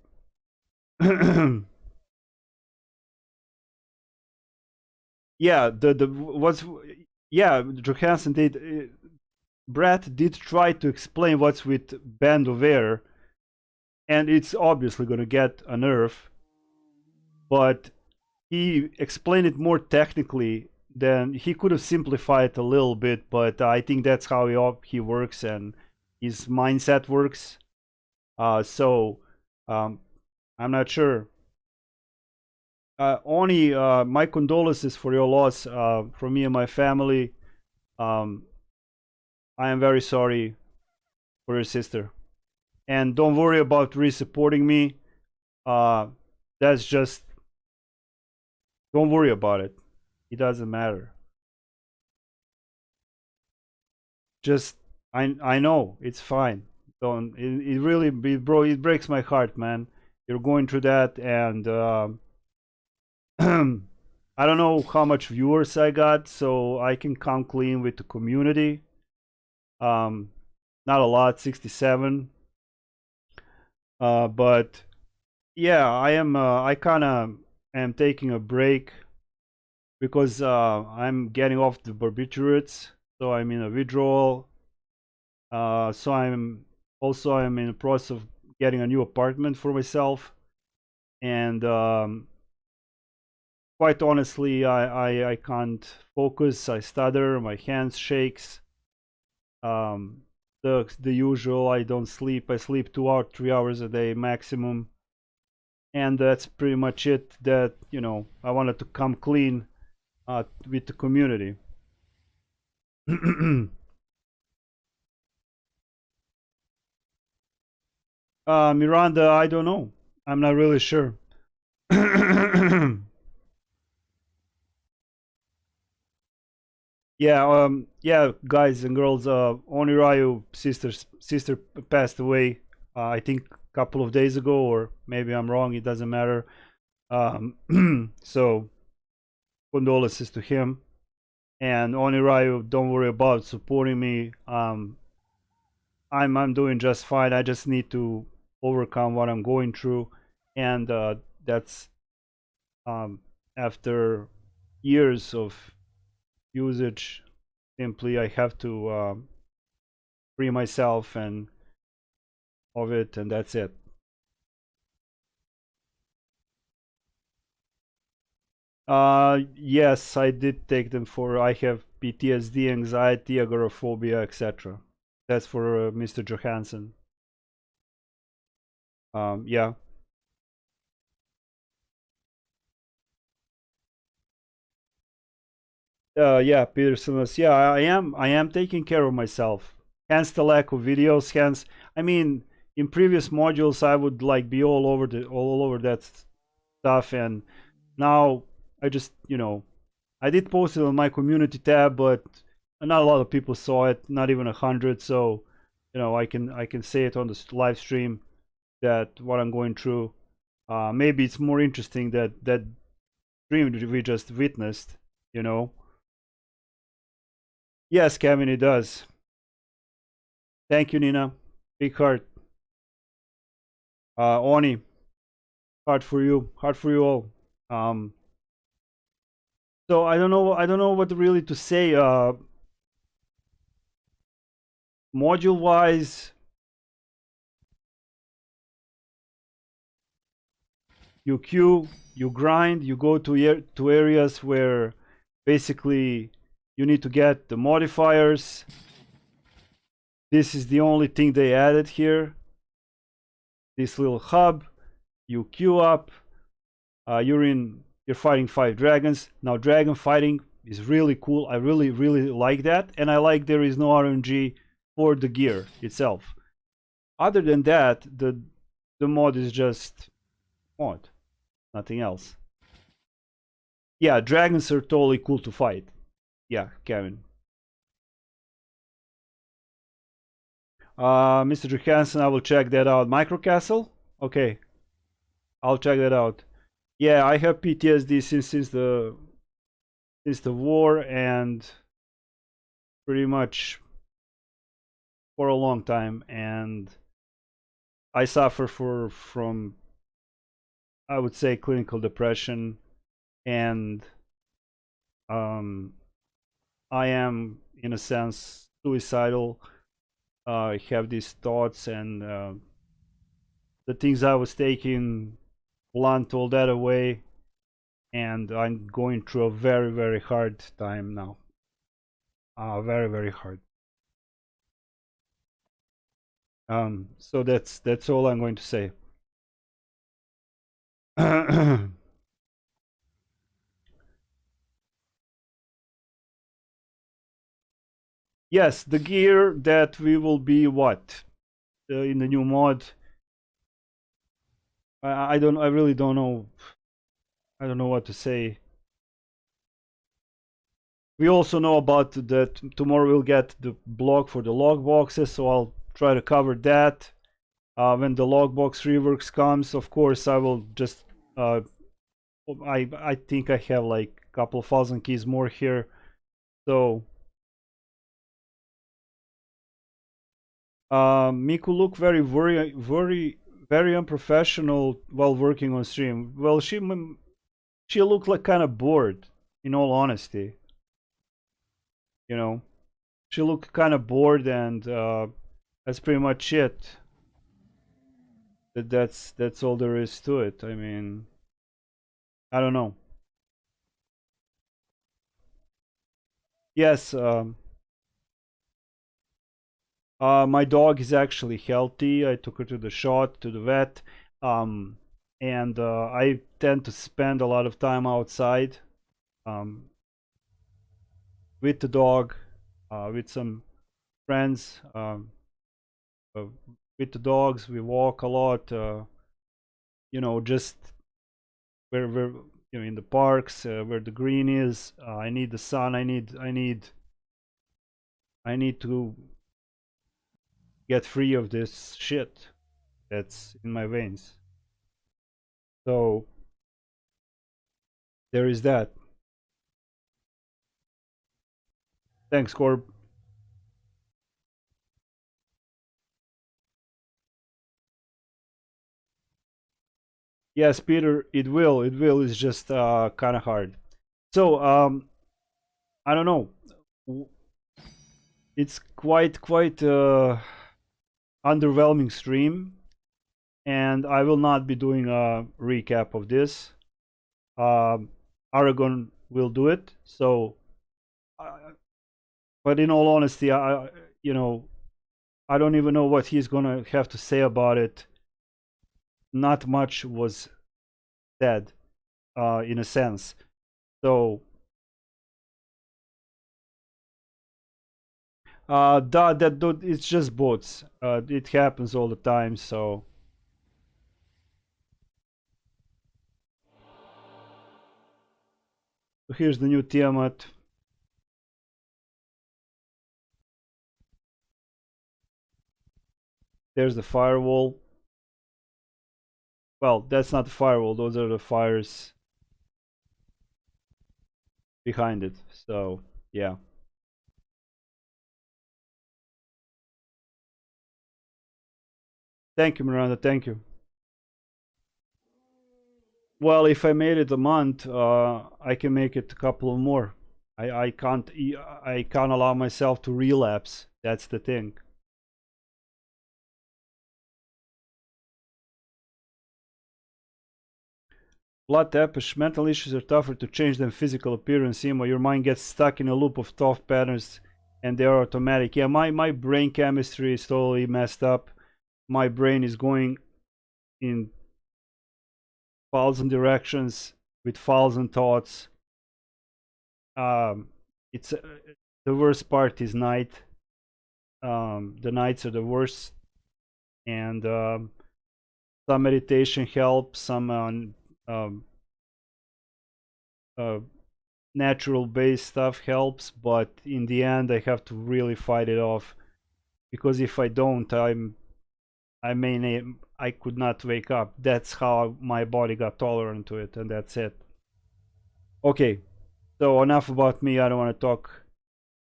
yeah, Johansson did Brett did try to explain what's with Band of Air, and it's obviously gonna get a nerf, but he explained it more technically than he could have simplified it a little bit, but I think that's how he works and his mindset works. So I'm not sure. Oni, my condolences for your loss from me and my family. I am very sorry for your sister. And don't worry about re-supporting me. That's just, don't worry about it. It doesn't matter. Just, I know, it's fine. Don't, it really, bro, it breaks my heart, man. You're going through that, and I don't know how much viewers I got, so I can come clean with the community. Not a lot, 67. But yeah, I kind of am taking a break because I'm getting off the barbiturates, so I'm in a withdrawal. So I'm in the process of getting a new apartment for myself, and quite honestly, I can't focus. I stutter. My hands shakes. The usual. I don't sleep. I sleep 2 or 3 hours a day maximum, and that's pretty much it. That I wanted to come clean with the community. Miranda, I don't know. I'm not really sure. Yeah, guys and girls, Onirayu sister passed away. I think a couple of days ago, or maybe I'm wrong. It doesn't matter. So condolences to him. And Onirayu, don't worry about supporting me. I'm doing just fine. I just need to overcome what I'm going through, and that's after years of usage. Simply, I have to free myself and of it, and that's it. Yes, I did take them for. I have PTSD, anxiety, agoraphobia, etc. That's for Mr. Johansson. Yeah. Yeah, Peterson. Yeah, I am taking care of myself. Hence the lack of videos. Hence, I mean, in previous modules, I would like be all over that stuff, and now I just I did post it on my community tab, but not a lot of people saw it. Not even 100. So I can say it on the live stream that what I'm going through. Maybe it's more interesting that stream we just witnessed. Yes, Kevin, it does. Thank you, Nina. Big heart. Oni, heart for you. Heart for you all. So I don't know what really to say. Module wise, you queue, you grind, you go to areas where basically you need to get the modifiers. This is the only thing they added here. This little hub. You queue up. You're fighting 5 dragons. Now dragon fighting is really cool. I really like that, and I like there is no RNG for the gear itself. Other than that, the mod is just mod, nothing else. Yeah, dragons are totally cool to fight. Yeah, Kevin. Mr. Johansson, I will check that out. Microcastle? Okay, I'll check that out. Yeah, I have PTSD since the war, and pretty much for a long time, and I suffer from, I would say, clinical depression, and I am in a sense suicidal. I have these thoughts, and the things I was taking blunt all that away, and I'm going through a very hard time now. Very hard. So that's all I'm going to say. Yes, the gear that we will be what in the new mod. I really don't know. I don't know what to say. We also know about that tomorrow we'll get the blog for the log boxes, so I'll try to cover that. When the logbox reworks comes, of course, I will just I think I have like a couple thousand keys more here, so Miku look very unprofessional while working on stream. Well, she looked like kind of bored, in all honesty. You know, she looked kind of bored, and that's pretty much it. That's all there is to it. I mean, I don't know. Yes, my dog is actually healthy. I took her to the vet, and I tend to spend a lot of time outside with the dog, with some friends. With the dogs, we walk a lot. Just where in the parks where the green is. I need the sun. I need to get free of this shit that's in my veins. So there is that. Thanks, Corb. Yes, Peter, it will. It will. It's just kind of hard. So I don't know. It's quite underwhelming stream, and I will not be doing a recap of this. Aragon will do it. So, but in all honesty, I don't even know what he's gonna have to say about it. Not much was said, in a sense. So, it's just bots. It happens all the time. So. Here's the new Tiamat. There's the firewall. Well, that's not the firewall. Those are the fires behind it. So, yeah. Thank you, Miranda. Thank you. Well, if I made it a month, I can make it a couple more. I can't allow myself to relapse. That's the thing. Blood tapish, mental issues are tougher to change than physical appearance. Emo, your mind gets stuck in a loop of thought patterns and they are automatic. Yeah, my brain chemistry is totally messed up. My brain is going in thousand directions with thousand thoughts. It's the worst part is night. The nights are the worst, and some meditation helps, some natural based stuff helps, but in the end I have to really fight it off, because if I don't, I could not wake up. That's how my body got tolerant to it, and that's it. Okay, so enough about me. I don't want to talk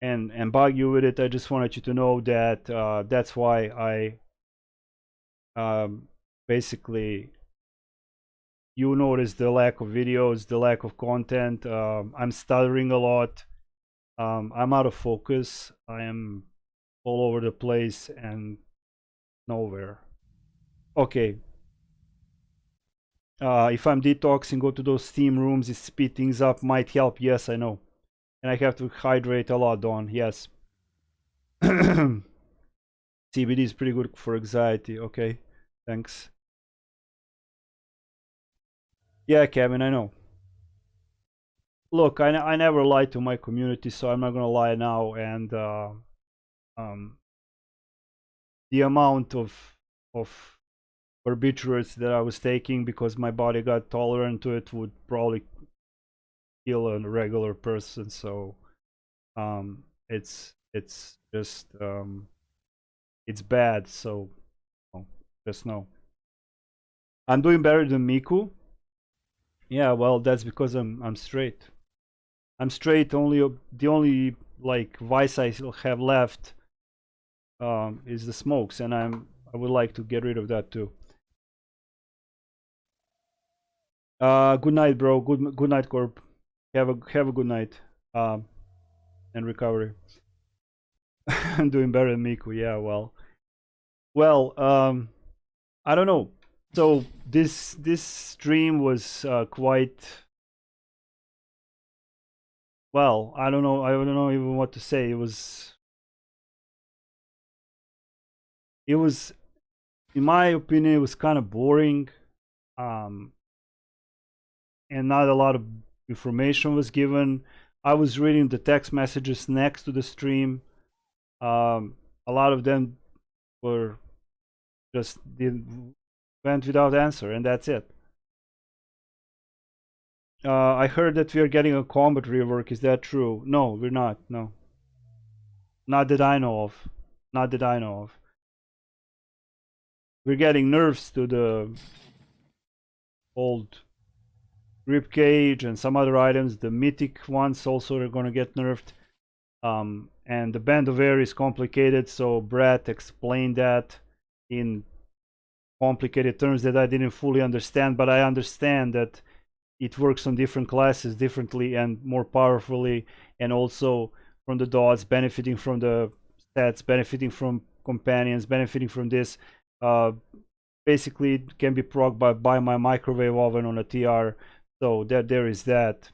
and bug you with it. I just wanted you to know that that's why I basically, you notice the lack of videos, the lack of content. I'm stuttering a lot. I'm out of focus. I am all over the place and nowhere. Okay. If I'm detoxing, go to those steam rooms, it speed things up, might help. Yes, I know. And I have to hydrate a lot, Dawn. Yes. CBD is pretty good for anxiety. Okay, thanks. Yeah, Kevin, I know. Look, I never lied to my community, so I'm not gonna lie now. And um, the amount of barbiturates that I was taking because my body got tolerant to it would probably kill a regular person. So it's just it's bad. So just know. I'm doing better than Miku. Yeah, well, that's because I'm straight. I'm straight. The only like vice I still have left is the smokes, and I would like to get rid of that too. Good night, bro. Good night, Corp. Have a good night. And recovery. I'm doing better than Miku. Yeah, well, I don't know. So this stream was quite, well, I don't know. I don't know even what to say. It was, in my opinion, it was kind of boring, and not a lot of information was given. I was reading the text messages next to the stream. A lot of them were just went without answer, and that's it. I heard that we are getting a combat rework. Is that true? No, we're not. No, not that I know of. Not that I know of. We're getting nerfs to the old rib cage and some other items. The mythic ones also are going to get nerfed. And the band of air is complicated, so Brett explained that in complicated terms that I didn't fully understand, but I understand that it works on different classes differently and more powerfully, and also from the dots, benefiting from the stats, benefiting from companions, benefiting from this. Basically, it can be procced by my microwave oven on a TR, so there is that.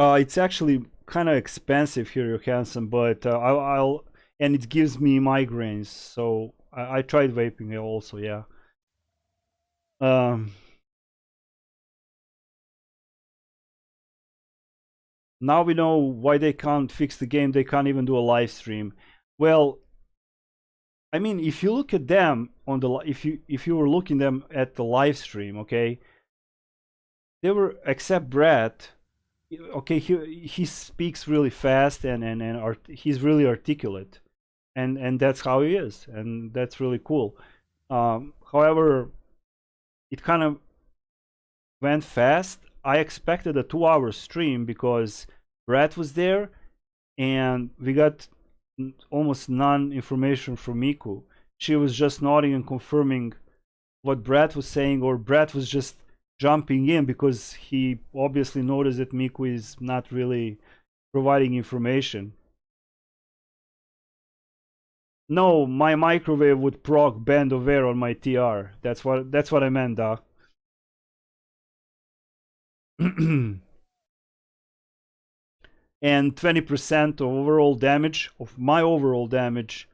It's actually kind of expensive here, Johansson, but I'll and it gives me migraines, so I tried vaping it also, yeah. Now we know why they can't fix the game. They can't even do a live stream. Well, I mean, if you look at them on the if you were looking them at the live stream, okay, they were, except Brad. Okay, he speaks really fast and he's really articulate, and that's how he is, and that's really cool. However, it kind of went fast. I expected a 2-hour stream because Brad was there, and we got almost none information from Miku. She was just nodding and confirming what Brad was saying, or Brad was just jumping in because he obviously noticed that Miku is not really providing information. No, my microwave would proc band of air on my TR. That's what I meant, And 20% of overall damage, of my overall damage,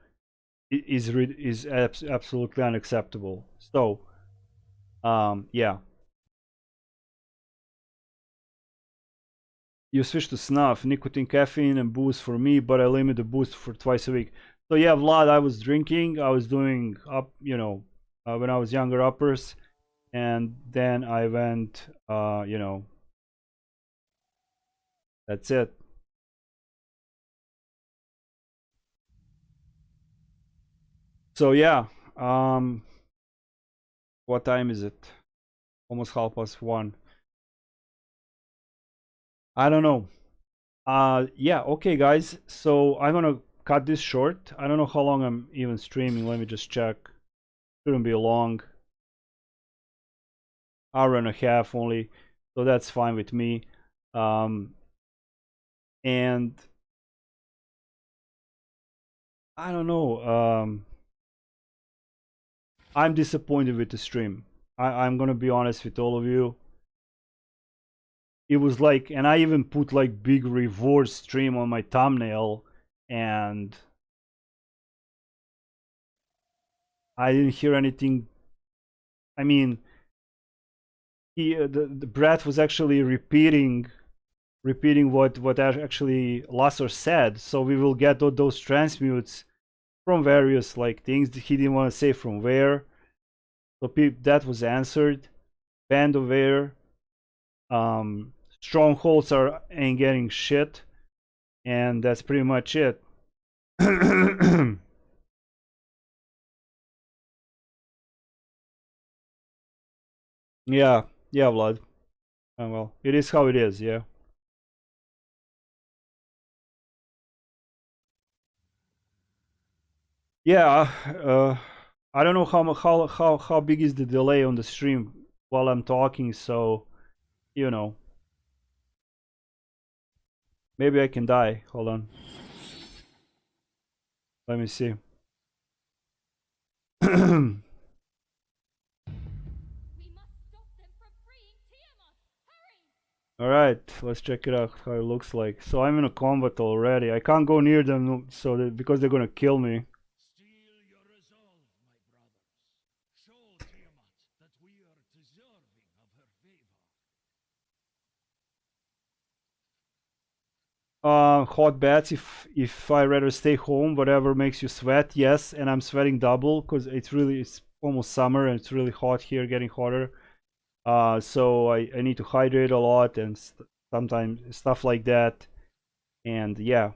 is absolutely unacceptable. So yeah, you switch to snuff, nicotine, caffeine, and booze for me, but I limit the booze for twice a week. So yeah, Vlad, I was drinking, I was doing up, when I was younger, uppers, and then I went, that's it. So yeah, what time is it? Almost 1:30. I don't know. Yeah, okay, guys. So I'm gonna cut this short. I don't know how long I'm even streaming. Let me just check. Shouldn't be long. Hour and a half only, so that's fine with me. And I don't know. I'm disappointed with the stream. I'm gonna be honest with all of you. It was like, and I even put like big reverse stream on my thumbnail, and I didn't hear anything. I mean, the Brett was actually repeating what actually Lassor said. So we will get all those transmutes from various like things. He didn't want to say from where. So that was answered. Band of Air. Strongholds ain't getting shit, and that's pretty much it. Yeah, Vlad. Well, it is how it is. Yeah. Yeah. I don't know how big is the delay on the stream while I'm talking, so maybe I can die. Hold on. Let me see. Alright, let's check it out how it looks like. So I'm in a combat already. I can't go near them because they're gonna kill me. Steel your resolve, my brothers. Show Tiamat that we are deserving of her favor. Hot baths if I rather stay home, whatever makes you sweat, yes, and I'm sweating double because it's almost summer and it's really hot here, getting hotter. So I need to hydrate a lot and sometimes stuff like that. And yeah.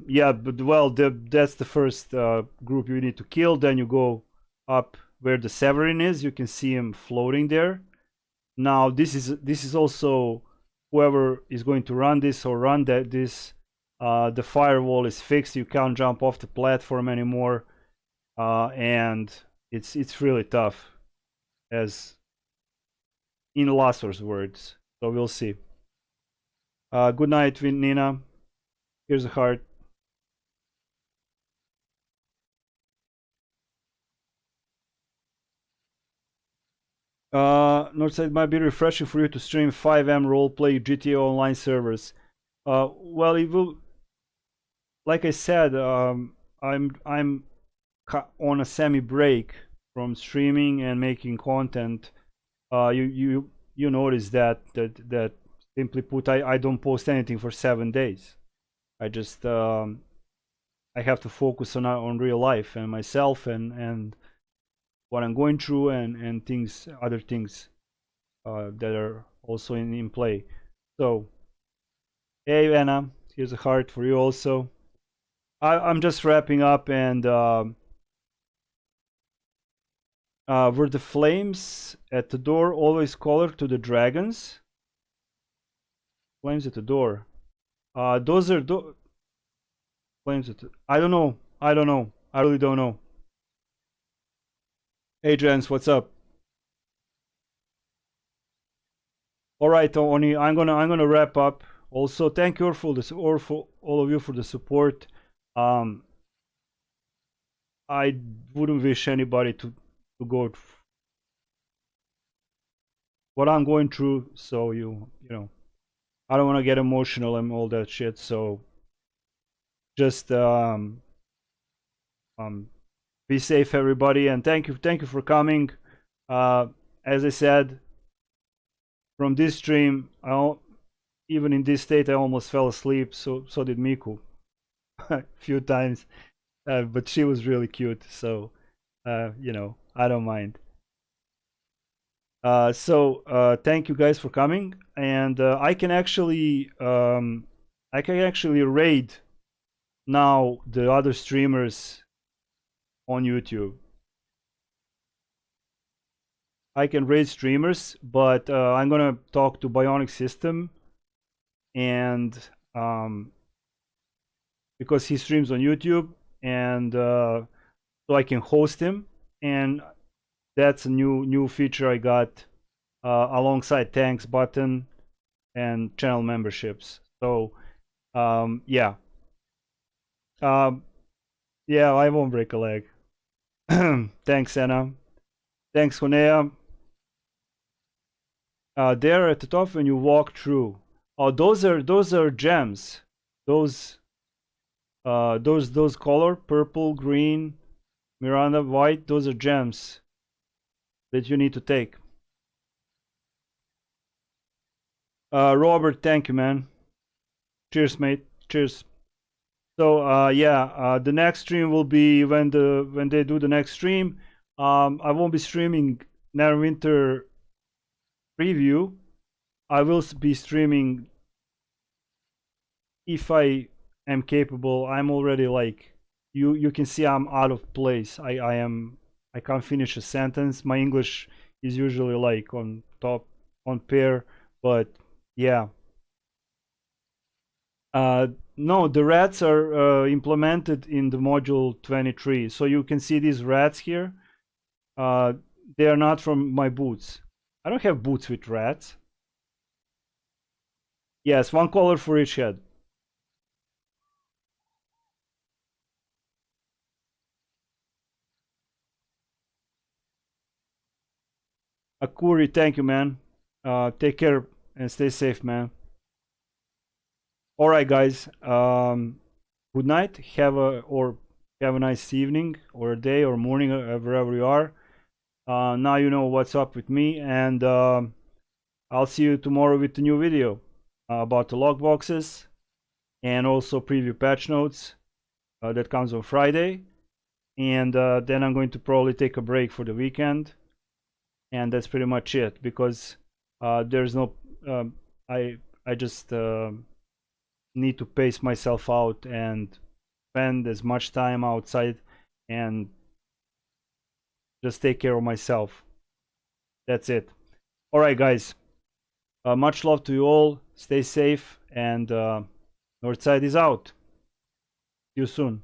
Yeah, but well, that's the first group you need to kill. Then you go up where the Severin is. You can see him floating there. Now this is also whoever is going to run this or run this. The firewall is fixed. You can't jump off the platform anymore, and it's really tough, as in Lassor's words. So we'll see. Good night, Nina. Here's a heart. Northside might be refreshing for you to stream 5M roleplay GTA online servers. Well, it will. Like I said, I'm on a semi break from streaming and making content. You notice that simply put, I don't post anything for 7 days. I just I have to focus on real life and myself and what I'm going through and other things that are also in play. So, hey Anna, here's a heart for you also. I'm just wrapping up, and were the flames at the door always colored to the dragons? Flames at the door. Those are flames at I don't know. I really don't know. Hey Jens, what's up? All right, Oni, I'm gonna wrap up. Also, thank you for for all of you for the support. I wouldn't wish anybody to go what I'm going through. So you know, I don't want to get emotional and all that shit. So just be safe, everybody, and thank you for coming. As I said, from this stream, even in this state, I almost fell asleep. So did Miku a few times, but she was really cute. So you know, I don't mind. Thank you guys for coming, and I can actually raid now the other streamers on YouTube. I can raid streamers, but I'm gonna talk to Bionic System, and because he streams on YouTube, and so I can host him, and that's a new feature I got alongside thanks button and channel memberships. So yeah, yeah, I won't break a leg. Thanks, Anna. Thanks, Honea. There at the top when you walk through. Oh, those are gems. Those color purple, green, Miranda, white. Those are gems that you need to take. Robert, thank you, man. Cheers, mate. Cheers. So yeah, the next stream will be when they do the next stream. I won't be streaming Neverwinter preview. I will be streaming if I am capable. I'm already like you can see I'm out of place. I can't finish a sentence. My English is usually like on top on pair, but yeah. No, the rats are implemented in the module 23. So you can see these rats here. They are not from my boots. I don't have boots with rats. Yes, one color for each head. Akuri, thank you, man. Take care and stay safe, man. All right, guys. Good night. Have a nice evening or a day or morning wherever you are. Now you know what's up with me, and I'll see you tomorrow with a new video about the lockboxes and also preview patch notes that comes on Friday. And then I'm going to probably take a break for the weekend, and that's pretty much it because there's no I just need to pace myself out and spend as much time outside and just take care of myself. That's it. All right, guys. Much love to you all. Stay safe, and Northside is out. See you soon.